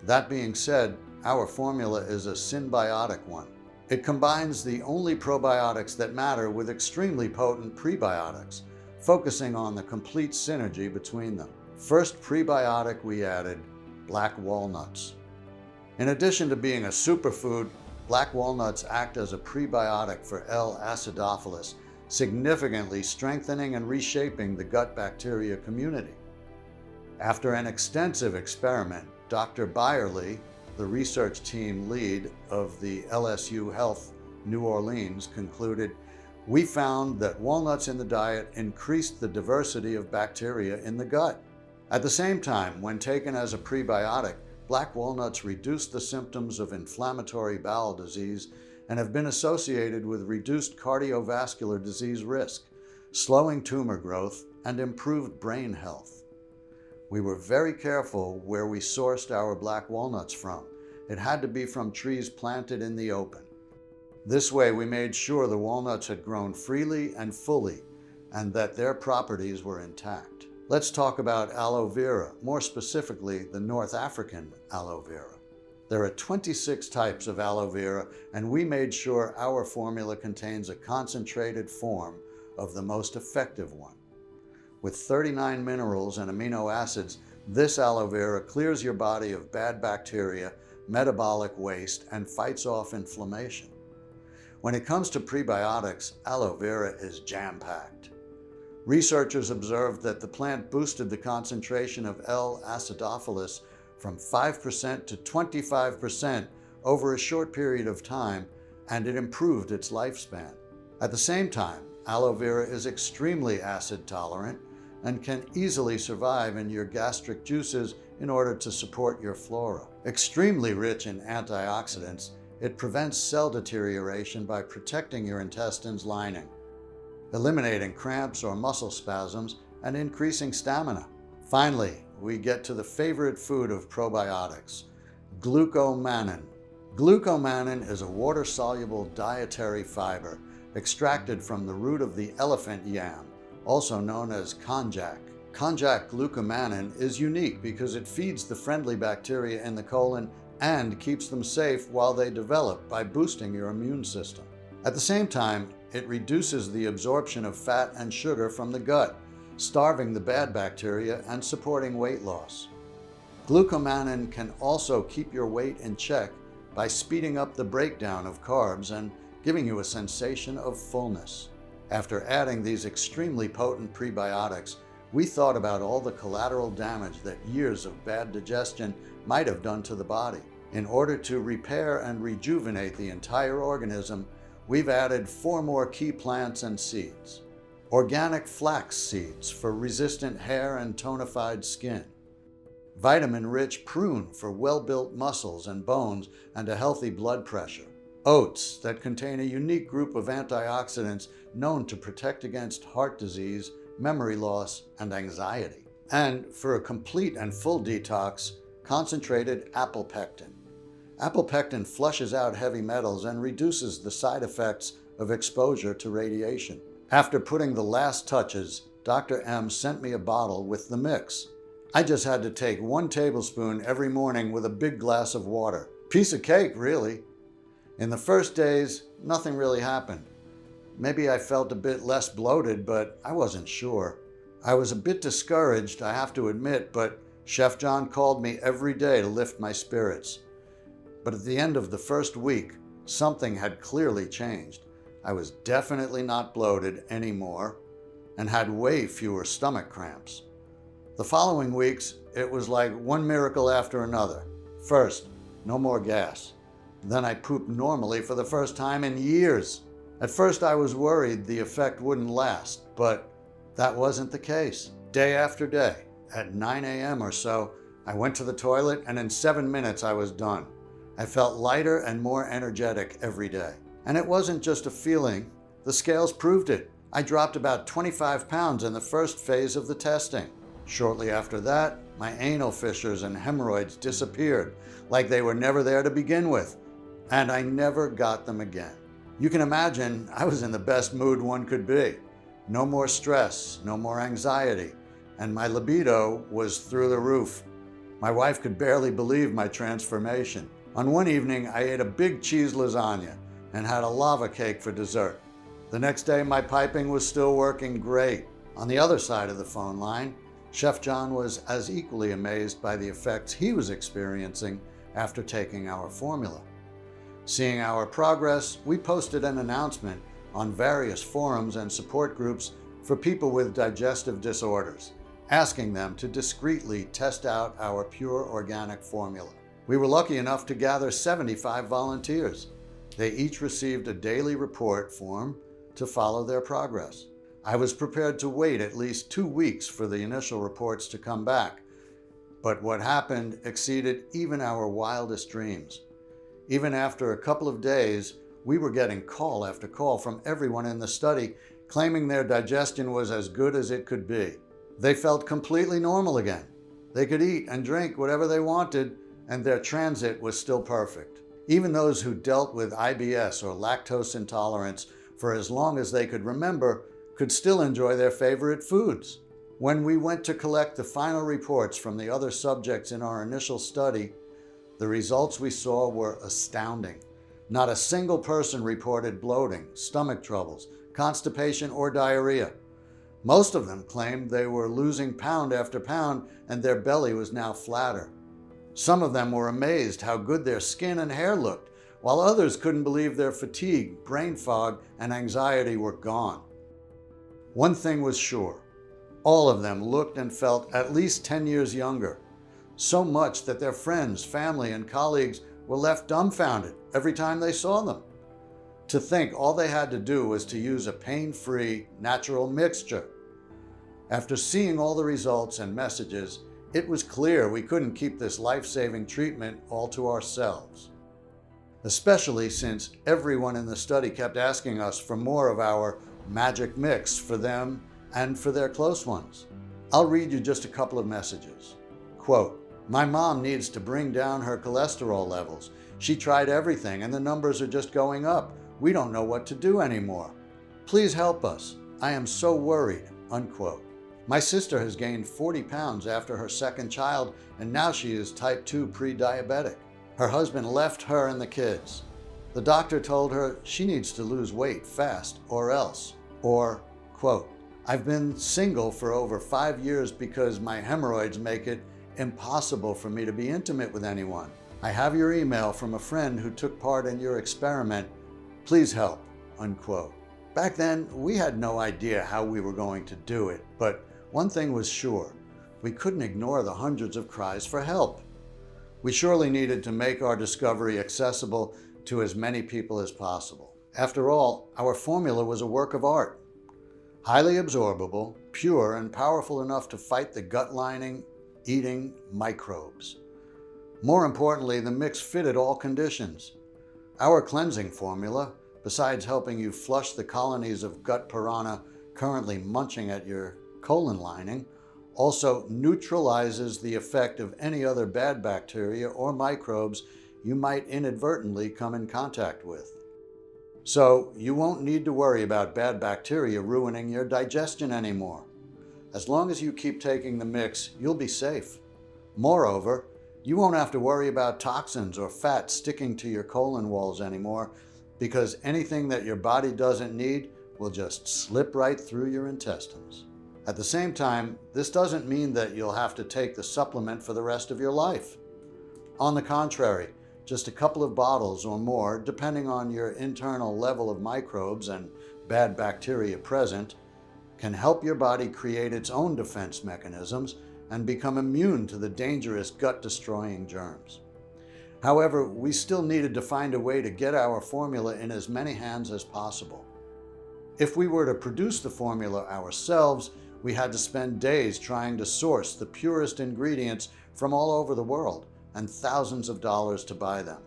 That being said, our formula is a symbiotic one. It combines the only probiotics that matter with extremely potent prebiotics, focusing on the complete synergy between them. First prebiotic we added, black walnuts. In addition to being a superfood, black walnuts act as a prebiotic for L. acidophilus, significantly strengthening and reshaping the gut bacteria community. After an extensive experiment, Dr. Byerly, the research team lead of the LSU Health New Orleans, concluded, "We found that walnuts in the diet increased the diversity of bacteria in the gut." At the same time, when taken as a prebiotic, black walnuts reduce the symptoms of inflammatory bowel disease and have been associated with reduced cardiovascular disease risk, slowing tumor growth, and improved brain health. We were very careful where we sourced our black walnuts from. It had to be from trees planted in the open. This way, we made sure the walnuts had grown freely and fully, and that their properties were intact. Let's talk about aloe vera, more specifically the North African aloe vera. There are 26 types of aloe vera, and we made sure our formula contains a concentrated form of the most effective one. With 39 minerals and amino acids, this aloe vera clears your body of bad bacteria, metabolic waste, and fights off inflammation. When it comes to prebiotics, aloe vera is jam-packed. Researchers observed that the plant boosted the concentration of L. acidophilus from 5% to 25% over a short period of time, and it improved its lifespan. At the same time, aloe vera is extremely acid tolerant and can easily survive in your gastric juices in order to support your flora. Extremely rich in antioxidants, it prevents cell deterioration by protecting your intestines lining, eliminating cramps or muscle spasms, and increasing stamina. Finally, we get to the favorite food of probiotics, glucomannan. Glucomannan is a water-soluble dietary fiber extracted from the root of the elephant yam, also known as konjac. Konjac glucomannan is unique because it feeds the friendly bacteria in the colon and keeps them safe while they develop by boosting your immune system. At the same time, it reduces the absorption of fat and sugar from the gut, starving the bad bacteria and supporting weight loss. Glucomannan can also keep your weight in check by speeding up the breakdown of carbs and giving you a sensation of fullness. After adding these extremely potent prebiotics, we thought about all the collateral damage that years of bad digestion might have done to the body. In order to repair and rejuvenate the entire organism, we've added 4 more key plants and seeds. Organic flax seeds for resistant hair and tonified skin. Vitamin-rich prune for well-built muscles and bones and a healthy blood pressure. Oats that contain a unique group of antioxidants known to protect against heart disease, memory loss, and anxiety. And for a complete and full detox, concentrated apple pectin. Apple pectin flushes out heavy metals and reduces the side effects of exposure to radiation. After putting the last touches, Dr. M sent me a bottle with the mix. I just had to take 1 tablespoon every morning with a big glass of water. Piece of cake, really. In the first days, nothing really happened. Maybe I felt a bit less bloated, but I wasn't sure. I was a bit discouraged, I have to admit, but Chef John called me every day to lift my spirits. But at the end of the first week, something had clearly changed. I was definitely not bloated anymore and had way fewer stomach cramps. The following weeks, it was like one miracle after another. First, no more gas. Then I pooped normally for the first time in years. At first I was worried the effect wouldn't last, but that wasn't the case. Day after day, at 9 a.m. or so, I went to the toilet and in 7 minutes I was done. I felt lighter and more energetic every day. And it wasn't just a feeling, the scales proved it. I dropped about 25 pounds in the first phase of the testing. Shortly after that, my anal fissures and hemorrhoids disappeared, like they were never there to begin with, and I never got them again. You can imagine I was in the best mood one could be. No more stress, no more anxiety, and my libido was through the roof. My wife could barely believe my transformation. On one evening, I ate a big cheese lasagna and had a lava cake for dessert. The next day, my piping was still working great. On the other side of the phone line, Chef John was as equally amazed by the effects he was experiencing after taking our formula. Seeing our progress, we posted an announcement on various forums and support groups for people with digestive disorders, asking them to discreetly test out our pure organic formula. We were lucky enough to gather 75 volunteers. They each received a daily report form to follow their progress. I was prepared to wait at least 2 weeks for the initial reports to come back, but what happened exceeded even our wildest dreams. Even after a couple of days, we were getting call after call from everyone in the study claiming their digestion was as good as it could be. They felt completely normal again. They could eat and drink whatever they wanted, and their transit was still perfect. Even those who dealt with IBS or lactose intolerance for as long as they could remember could still enjoy their favorite foods. When we went to collect the final reports from the other subjects in our initial study, the results we saw were astounding. Not a single person reported bloating, stomach troubles, constipation, or diarrhea. Most of them claimed they were losing pound after pound and their belly was now flatter. Some of them were amazed how good their skin and hair looked, while others couldn't believe their fatigue, brain fog, and anxiety were gone. One thing was sure, all of them looked and felt at least 10 years younger, so much that their friends, family, and colleagues were left dumbfounded every time they saw them. To think all they had to do was to use a pain-free, natural mixture. After seeing all the results and messages, it was clear we couldn't keep this life-saving treatment all to ourselves. Especially since everyone in the study kept asking us for more of our magic mix for them and for their close ones. I'll read you just a couple of messages. Quote, "My mom needs to bring down her cholesterol levels. She tried everything and the numbers are just going up. We don't know what to do anymore. Please help us. I am so worried." Unquote. "My sister has gained 40 pounds after her second child and now she is type 2 pre-diabetic. Her husband left her and the kids. The doctor told her she needs to lose weight fast or else." Or, quote, "I've been single for over 5 years because my hemorrhoids make it impossible for me to be intimate with anyone. I have your email from a friend who took part in your experiment. Please help." Unquote. Back then, we had no idea how we were going to do it, but one thing was sure, we couldn't ignore the hundreds of cries for help. We surely needed to make our discovery accessible to as many people as possible. After all, our formula was a work of art. Highly absorbable, pure, and powerful enough to fight the gut lining, eating microbes. More importantly, the mix fitted all conditions. Our cleansing formula, besides helping you flush the colonies of gut piranha currently munching at your colon lining, also neutralizes the effect of any other bad bacteria or microbes you might inadvertently come in contact with. So you won't need to worry about bad bacteria ruining your digestion anymore. As long as you keep taking the mix, you'll be safe. Moreover, you won't have to worry about toxins or fat sticking to your colon walls anymore, because anything that your body doesn't need will just slip right through your intestines. At the same time, this doesn't mean that you'll have to take the supplement for the rest of your life. On the contrary, just a couple of bottles or more, depending on your internal level of microbes and bad bacteria present, can help your body create its own defense mechanisms and become immune to the dangerous gut-destroying germs. However, we still needed to find a way to get our formula in as many hands as possible. If we were to produce the formula ourselves, we had to spend days trying to source the purest ingredients from all over the world and thousands of dollars to buy them.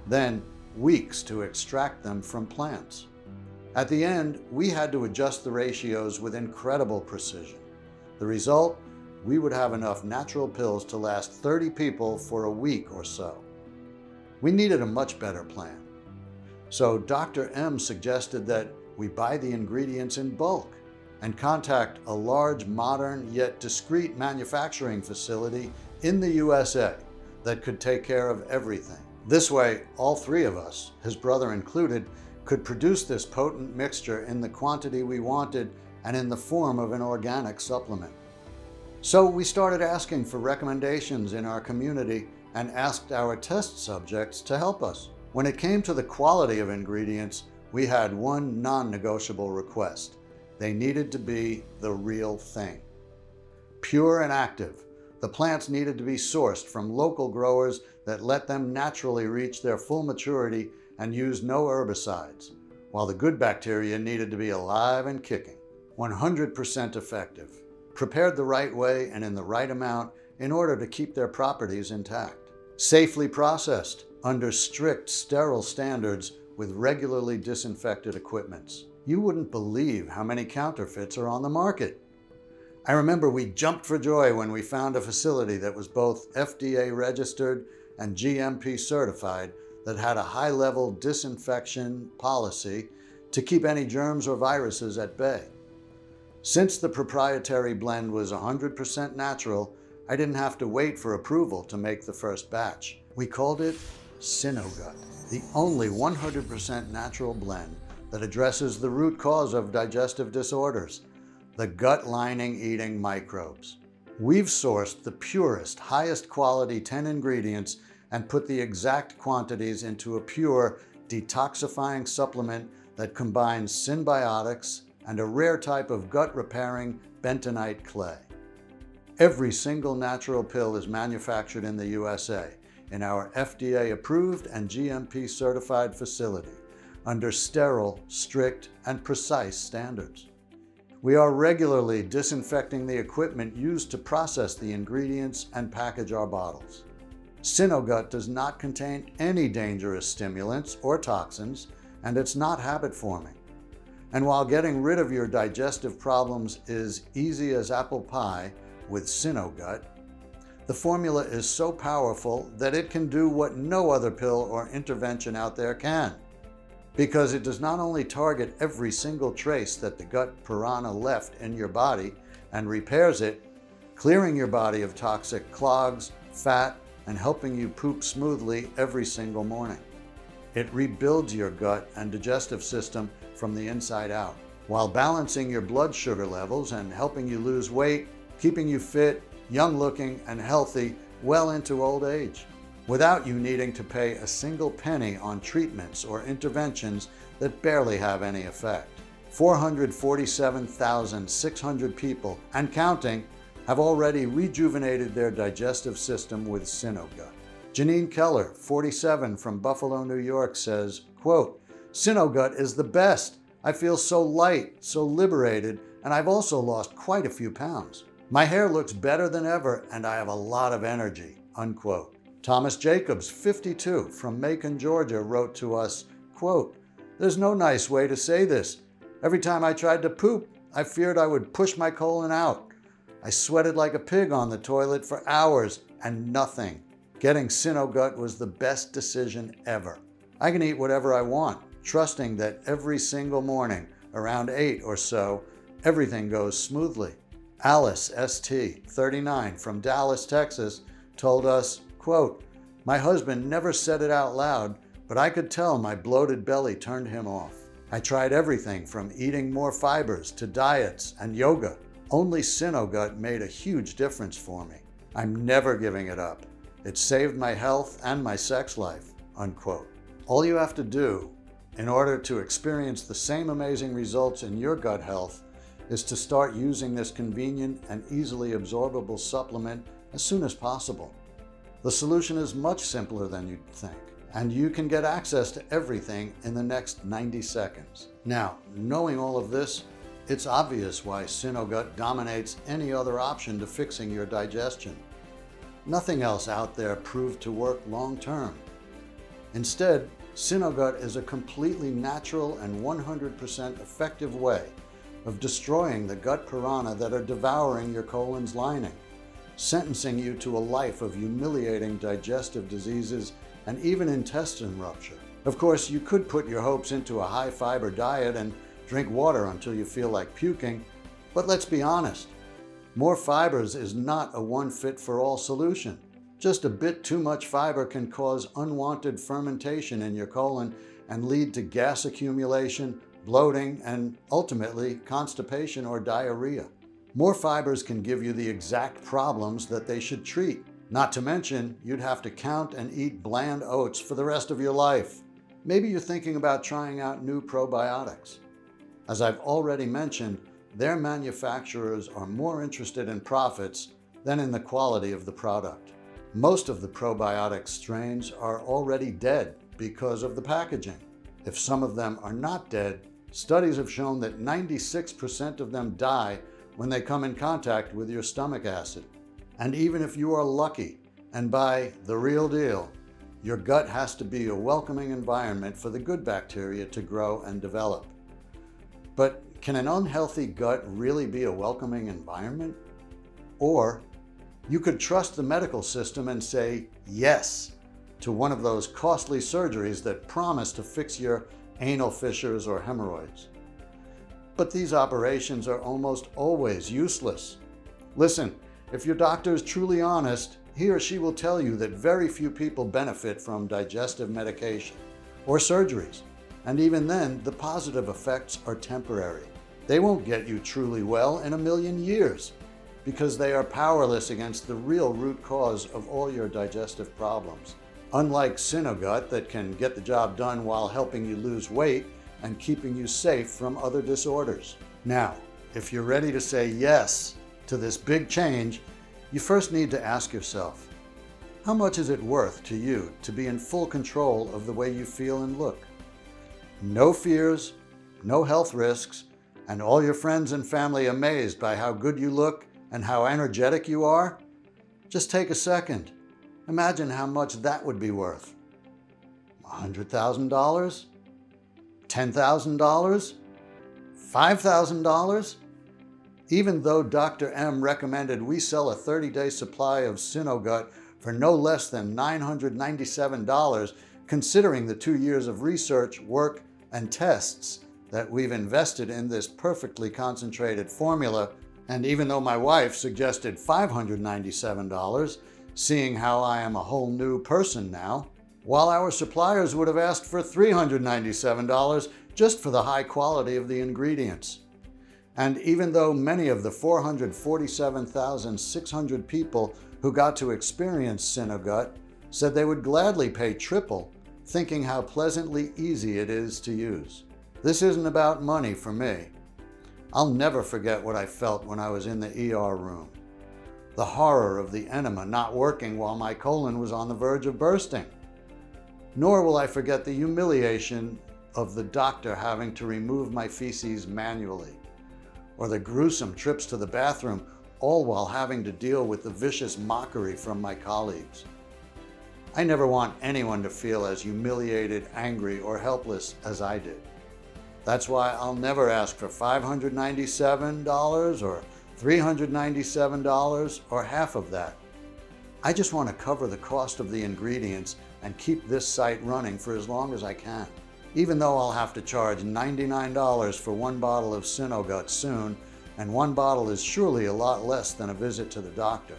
Then, weeks to extract them from plants. At the end, we had to adjust the ratios with incredible precision. The result? We would have enough natural pills to last 30 people for a week or so. We needed a much better plan. So Dr. M suggested that we buy the ingredients in bulk and contact a large, modern, yet discreet manufacturing facility in the USA that could take care of everything. This way, all three of us, his brother included, could produce this potent mixture in the quantity we wanted and in the form of an organic supplement. So we started asking for recommendations in our community and asked our test subjects to help us. When it came to the quality of ingredients, we had one non-negotiable request. They needed to be the real thing. Pure and active, the plants needed to be sourced from local growers that let them naturally reach their full maturity and use no herbicides, while the good bacteria needed to be alive and kicking. 100% effective, prepared the right way and in the right amount in order to keep their properties intact. Safely processed under strict sterile standards with regularly disinfected equipments. You wouldn't believe how many counterfeits are on the market. I remember we jumped for joy when we found a facility that was both FDA registered and GMP certified that had a high-level disinfection policy to keep any germs or viruses at bay. Since the proprietary blend was 100% natural, I didn't have to wait for approval to make the first batch. We called it Synogut, the only 100% natural blend that addresses the root cause of digestive disorders, the gut lining eating microbes. We've sourced the purest, highest quality 10 ingredients and put the exact quantities into a pure, detoxifying supplement that combines symbiotics and a rare type of gut-repairing bentonite clay. Every single natural pill is manufactured in the USA in our FDA-approved and GMP-certified facility under sterile, strict, and precise standards. We are regularly disinfecting the equipment used to process the ingredients and package our bottles. Synogut does not contain any dangerous stimulants or toxins, and it's not habit-forming. And while getting rid of your digestive problems is easy as apple pie with Synogut, the formula is so powerful that it can do what no other pill or intervention out there can. Because it does not only target every single trace that the gut piranha left in your body and repairs it, clearing your body of toxic clogs, fat, and helping you poop smoothly every single morning. It rebuilds your gut and digestive system from the inside out, while balancing your blood sugar levels and helping you lose weight, keeping you fit, young-looking, and healthy well into old age, without you needing to pay a single penny on treatments or interventions that barely have any effect. 447,600 people, and counting, have already rejuvenated their digestive system with Synogut. Janine Keller, 47, from Buffalo, New York, says, quote, "Synogut is the best. I feel so light, so liberated, and I've also lost quite a few pounds. My hair looks better than ever, and I have a lot of energy," unquote. Thomas Jacobs, 52, from Macon, Georgia, wrote to us, quote, "There's no nice way to say this. Every time I tried to poop, I feared I would push my colon out. I sweated like a pig on the toilet for hours and nothing. Getting Synogut was the best decision ever. I can eat whatever I want, trusting that every single morning, around 8 or so, everything goes smoothly." Alice, ST, 39, from Dallas, Texas, told us, quote, "My husband never said it out loud, but I could tell my bloated belly turned him off. I tried everything from eating more fibers to diets and yoga. Only Synogut made a huge difference for me. I'm never giving it up. It saved my health and my sex life," unquote. All you have to do in order to experience the same amazing results in your gut health is to start using this convenient and easily absorbable supplement as soon as possible. The solution is much simpler than you'd think, and you can get access to everything in the next 90 seconds. Now, knowing all of this, it's obvious why Synogut dominates any other option to fixing your digestion. Nothing else out there proved to work long-term. Instead, Synogut is a completely natural and 100% effective way of destroying the gut piranha that are devouring your colon's lining, sentencing you to a life of humiliating digestive diseases and even intestine rupture. Of course, you could put your hopes into a high-fiber diet and drink water until you feel like puking, but let's be honest, more fibers is not a one-fit-for-all solution. Just a bit too much fiber can cause unwanted fermentation in your colon and lead to gas accumulation, bloating, and ultimately constipation or diarrhea. More fibers can give you the exact problems that they should treat. Not to mention, you'd have to count and eat bland oats for the rest of your life. Maybe you're thinking about trying out new probiotics. As I've already mentioned, their manufacturers are more interested in profits than in the quality of the product. Most of the probiotic strains are already dead because of the packaging. If some of them are not dead, studies have shown that 96% of them die when they come in contact with your stomach acid. And even if you are lucky and buy the real deal, your gut has to be a welcoming environment for the good bacteria to grow and develop. But can an unhealthy gut really be a welcoming environment? Or you could trust the medical system and say yes to one of those costly surgeries that promise to fix your anal fissures or hemorrhoids. But these operations are almost always useless. Listen, if your doctor is truly honest, he or she will tell you that very few people benefit from digestive medication or surgeries. And even then, the positive effects are temporary. They won't get you truly well in a million years because they are powerless against the real root cause of all your digestive problems. Unlike Synogut that can get the job done while helping you lose weight and keeping you safe from other disorders. Now, if you're ready to say yes to this big change, you first need to ask yourself, how much is it worth to you to be in full control of the way you feel and look? No fears, no health risks, and all your friends and family amazed by how good you look and how energetic you are? Just take a second. Imagine how much that would be worth. $100,000? $10,000? $5,000? Even though Dr. M recommended we sell a 30-day supply of Synogut for no less than $997, considering the 2 years of research, work, and tests that we've invested in this perfectly concentrated formula, and even though my wife suggested $597, seeing how I am a whole new person now, while our suppliers would have asked for $397 just for the high quality of the ingredients. And even though many of the 447,600 people who got to experience Synogut said they would gladly pay triple, thinking how pleasantly easy it is to use. This isn't about money for me. I'll never forget what I felt when I was in the ER room. The horror of the enema not working while my colon was on the verge of bursting. Nor will I forget the humiliation of the doctor having to remove my feces manually, or the gruesome trips to the bathroom, all while having to deal with the vicious mockery from my colleagues. I never want anyone to feel as humiliated, angry, or helpless as I did. That's why I'll never ask for $597 or $397 or half of that. I just want to cover the cost of the ingredients and keep this site running for as long as I can. Even though I'll have to charge $99 for one bottle of Synogut soon, and one bottle is surely a lot less than a visit to the doctor.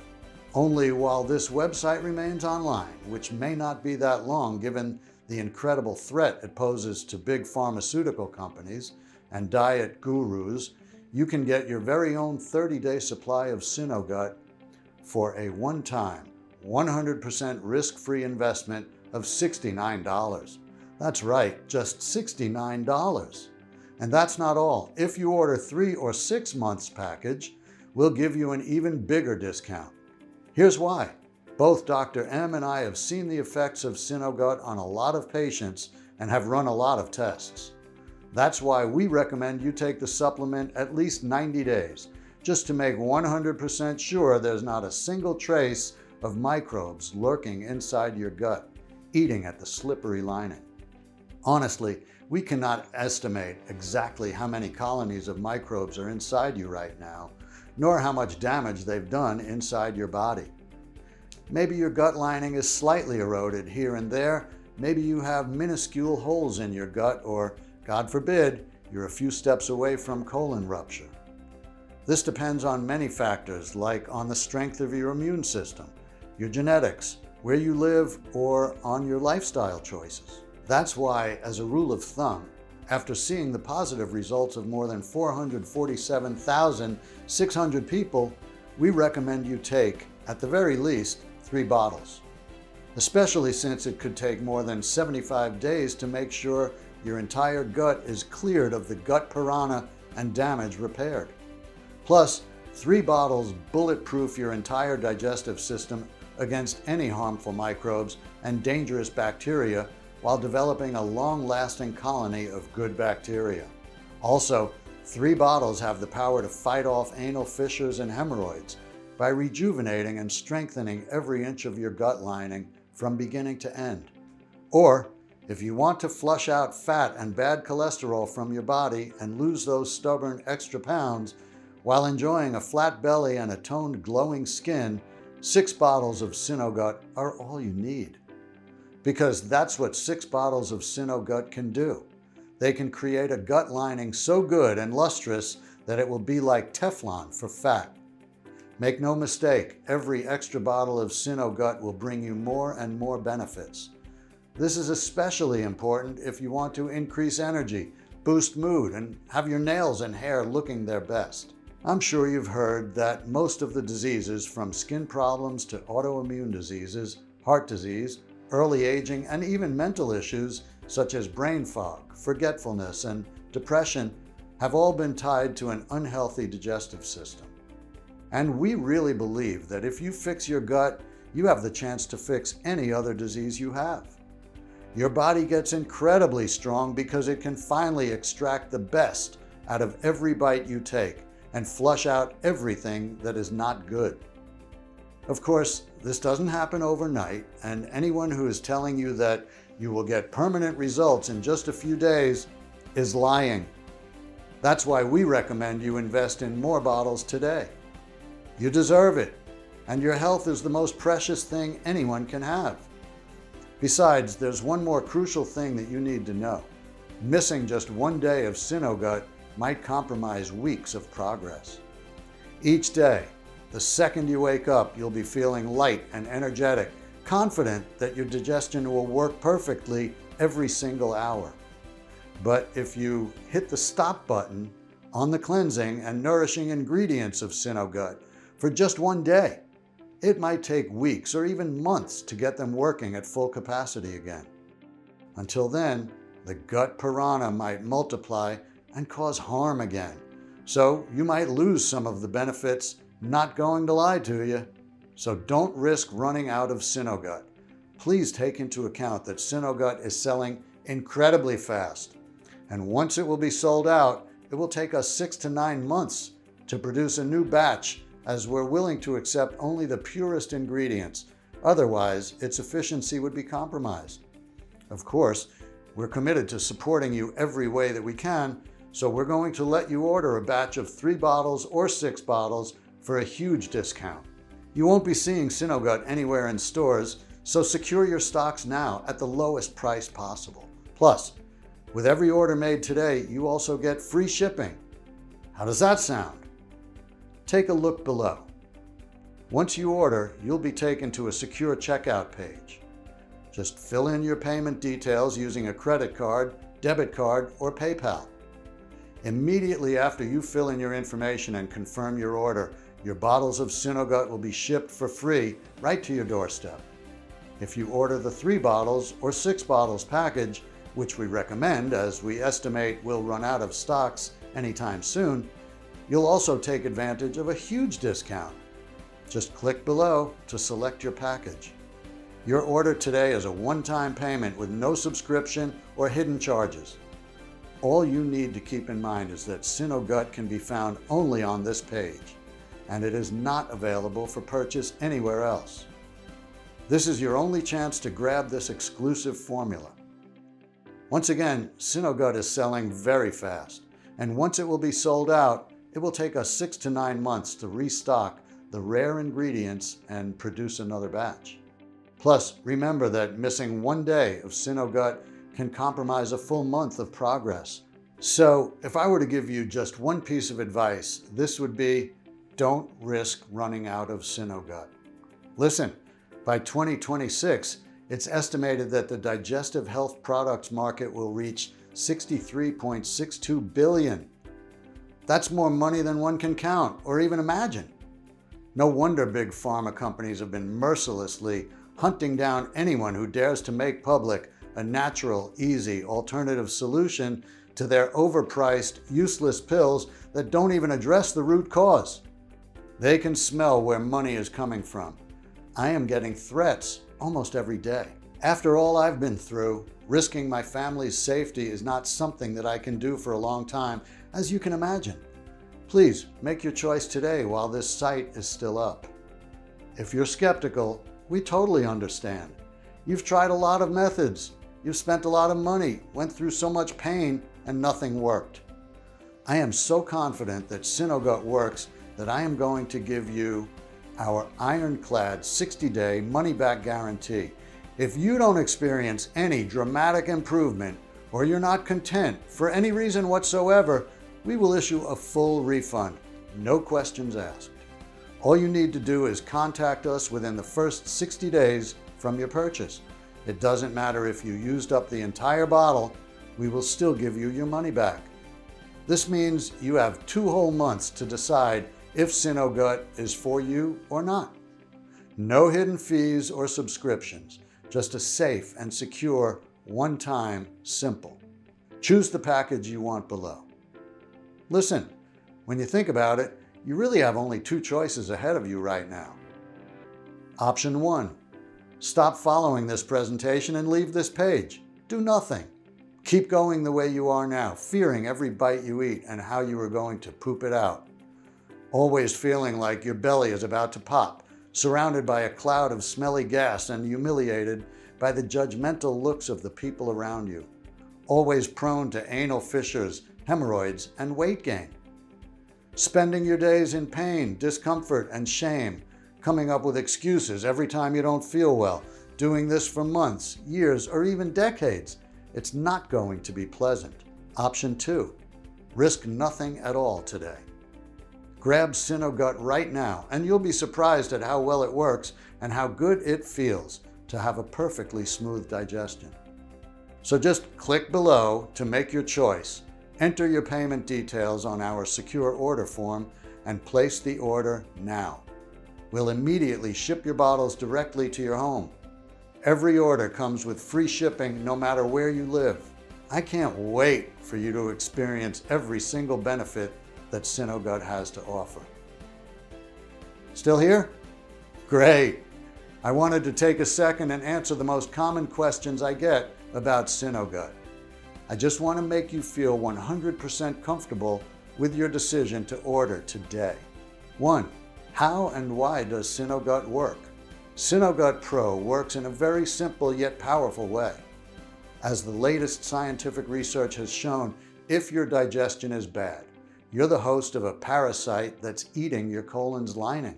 Only while this website remains online, which may not be that long given the incredible threat it poses to big pharmaceutical companies and diet gurus, you can get your very own 30-day supply of Synogut for a one-time, 100% risk-free investment of $69. That's right, just $69. And that's not all. If you order 3 or 6 months package, we'll give you an even bigger discount. Here's why. Both Dr. M and I have seen the effects of Synogut on a lot of patients and have run a lot of tests. That's why we recommend you take the supplement at least 90 days, just to make 100% sure there's not a single trace of microbes lurking inside your gut, eating at the slippery lining. Honestly, we cannot estimate exactly how many colonies of microbes are inside you right now, nor how much damage they've done inside your body. Maybe your gut lining is slightly eroded here and there. Maybe you have minuscule holes in your gut, or, God forbid, you're a few steps away from colon rupture. This depends on many factors, like on the strength of your immune system, your genetics, where you live, or on your lifestyle choices. That's why, as a rule of thumb, after seeing the positive results of more than 447,600 people, we recommend you take, at the very least, 3 bottles. Especially since it could take more than 75 days to make sure your entire gut is cleared of the gut piranha and damage repaired. Plus, 3 bottles bulletproof your entire digestive system against any harmful microbes and dangerous bacteria while developing a long-lasting colony of good bacteria. Also, 3 bottles have the power to fight off anal fissures and hemorrhoids by rejuvenating and strengthening every inch of your gut lining from beginning to end. Or, if you want to flush out fat and bad cholesterol from your body and lose those stubborn extra pounds while enjoying a flat belly and a toned, glowing skin, 6 bottles of Synogut are all you need. Because that's what 6 bottles of Synogut can do. They can create a gut lining so good and lustrous that it will be like Teflon for fat. Make no mistake, every extra bottle of Synogut will bring you more and more benefits. This is especially important if you want to increase energy, boost mood, and have your nails and hair looking their best. I'm sure you've heard that most of the diseases, from skin problems to autoimmune diseases, heart disease, early aging, and even mental issues such as brain fog, forgetfulness, and depression have all been tied to an unhealthy digestive system. And we really believe that if you fix your gut, you have the chance to fix any other disease you have. Your body gets incredibly strong because it can finally extract the best out of every bite you take and flush out everything that is not good. Of course, this doesn't happen overnight, and anyone who is telling you that you will get permanent results in just a few days is lying. That's why we recommend you invest in more bottles today. You deserve it, and your health is the most precious thing anyone can have. Besides, there's one more crucial thing that you need to know. Missing just one day of Synogut might compromise weeks of progress. Each day, the second you wake up, you'll be feeling light and energetic, confident that your digestion will work perfectly every single hour. But if you hit the stop button on the cleansing and nourishing ingredients of Synogut for just one day, it might take weeks or even months to get them working at full capacity again. Until then, the gut piranha might multiply and cause harm again. So you might lose some of the benefits. Not going to lie to you. So don't risk running out of Synogut. Please take into account that Synogut is selling incredibly fast. And once it will be sold out, it will take us 6 to 9 months to produce a new batch, as we're willing to accept only the purest ingredients, Otherwise, its efficiency would be compromised. Of course, we're committed to supporting you every way that we can, so we're going to let you order a batch of 3 bottles or 6 bottles for a huge discount. You won't be seeing Synogut anywhere in stores, so secure your stocks now at the lowest price possible. Plus, with every order made today, you also get free shipping. How does that sound? Take a look below. Once you order, you'll be taken to a secure checkout page. Just fill in your payment details using a credit card, debit card, or PayPal. Immediately after you fill in your information and confirm your order, your bottles of Synogut will be shipped for free right to your doorstep. If you order the 3 bottles or 6 bottles package, which we recommend as we estimate we'll run out of stocks anytime soon, you'll also take advantage of a huge discount. Just click below to select your package. Your order today is a one-time payment with no subscription or hidden charges. All you need to keep in mind is that Synogut can be found only on this page, and it is not available for purchase anywhere else. This is your only chance to grab this exclusive formula. Once again, Synogut is selling very fast, and once it will be sold out, it will take us 6 to 9 months to restock the rare ingredients and produce another batch. Plus, remember that missing 1 day of Synogut can compromise a full month of progress. So, if I were to give you just one piece of advice, this would be, don't risk running out of Synogut. Listen, by 2026, it's estimated that the digestive health products market will reach $63.62 billion. That's more money than one can count or even imagine. No wonder big pharma companies have been mercilessly hunting down anyone who dares to make public a natural, easy, alternative solution to their overpriced, useless pills that don't even address the root cause. They can smell where money is coming from. I am getting threats almost every day. After all I've been through, risking my family's safety is not something that I can do for a long time, as you can imagine. Please make your choice today while this site is still up. If you're skeptical, we totally understand. You've tried a lot of methods. You've spent a lot of money, went through so much pain, and nothing worked. I am so confident that Synogut works that I am going to give you our ironclad 60-day money-back guarantee. If you don't experience any dramatic improvement or you're not content for any reason whatsoever, we will issue a full refund, no questions asked. All you need to do is contact us within the first 60 days from your purchase. It doesn't matter if you used up the entire bottle, we will still give you your money back. This means you have 2 whole months to decide if Synogut is for you or not. No hidden fees or subscriptions, just a safe and secure, one-time, simple. Choose the package you want below. Listen, when you think about it, you really have only 2 choices ahead of you right now. Option 1, stop following this presentation and leave this page. Do nothing. Keep going the way you are now, fearing every bite you eat and how you are going to poop it out. Always feeling like your belly is about to pop, surrounded by a cloud of smelly gas and humiliated by the judgmental looks of the people around you. Always prone to anal fissures, hemorrhoids, and weight gain. Spending your days in pain, discomfort, and shame, coming up with excuses every time you don't feel well, doing this for months, years, or even decades. It's not going to be pleasant. Option 2, risk nothing at all today. Grab Synogut right now, and you'll be surprised at how well it works and how good it feels to have a perfectly smooth digestion. So just click below to make your choice. Enter your payment details on our secure order form and place the order now. We'll immediately ship your bottles directly to your home. Every order comes with free shipping no matter where you live. I can't wait for you to experience every single benefit that Synogut has to offer. Still here? Great! I wanted to take a second and answer the most common questions I get about Synogut. I just want to make you feel 100% comfortable with your decision to order today. 1. How and why does Synogut work? Synogut Pro works in a very simple yet powerful way. As the latest scientific research has shown, if your digestion is bad, you're the host of a parasite that's eating your colon's lining.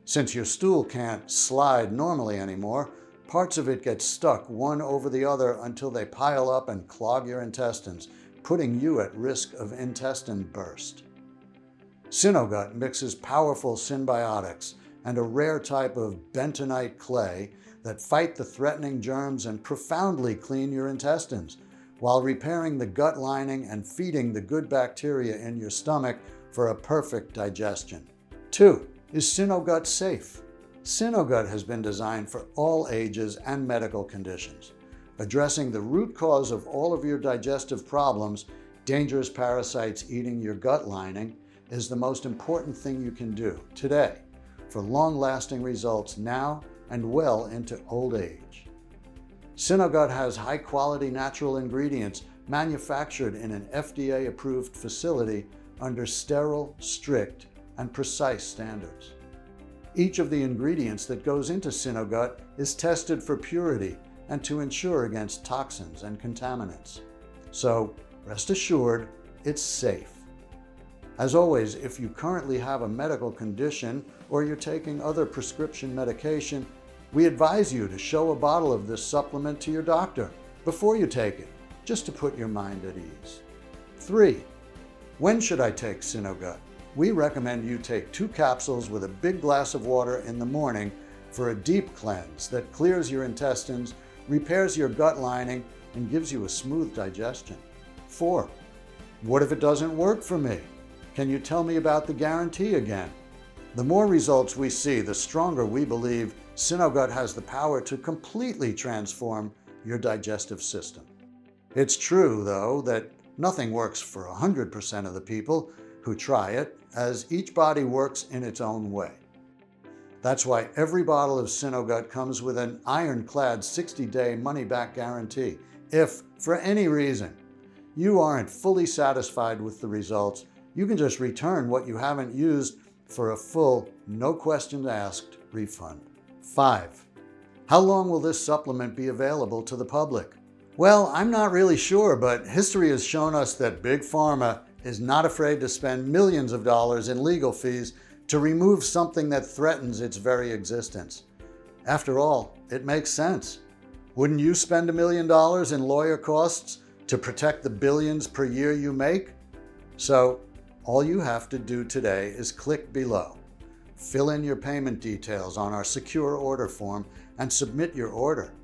Since your stool can't slide normally anymore, parts of it get stuck one over the other until they pile up and clog your intestines, putting you at risk of intestine burst. Synogut mixes powerful symbiotics and a rare type of bentonite clay that fight the threatening germs and profoundly clean your intestines, while repairing the gut lining and feeding the good bacteria in your stomach for a perfect digestion. 2. Is Synogut safe? Synogut has been designed for all ages and medical conditions. Addressing the root cause of all of your digestive problems, dangerous parasites eating your gut lining, is the most important thing you can do today for long-lasting results now and well into old age. Synogut has high-quality natural ingredients manufactured in an FDA-approved facility under sterile, strict, and precise standards. Each of the ingredients that goes into Synogut is tested for purity and to ensure against toxins and contaminants. So, rest assured, it's safe. As always, if you currently have a medical condition or you're taking other prescription medication, we advise you to show a bottle of this supplement to your doctor before you take it, just to put your mind at ease. 3. When should I take Synogut? We recommend you take 2 capsules with a big glass of water in the morning for a deep cleanse that clears your intestines, repairs your gut lining, and gives you a smooth digestion. 4. What if it doesn't work for me? Can you tell me about the guarantee again? The more results we see, the stronger we believe Synogut has the power to completely transform your digestive system. It's true, though, that nothing works for 100% of the people who try it, as each body works in its own way. That's why every bottle of Synogut comes with an ironclad 60-day money-back guarantee. If, for any reason, you aren't fully satisfied with the results, you can just return what you haven't used for a full, no questions asked refund. 5. How long will this supplement be available to the public? Well, I'm not really sure, but history has shown us that Big Pharma is not afraid to spend millions of dollars in legal fees to remove something that threatens its very existence. After all, it makes sense. Wouldn't you spend $1 million in lawyer costs to protect the billions per year you make? So, all you have to do today is click below, fill in your payment details on our secure order form, and submit your order.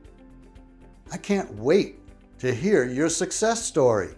I can't wait to hear your success story.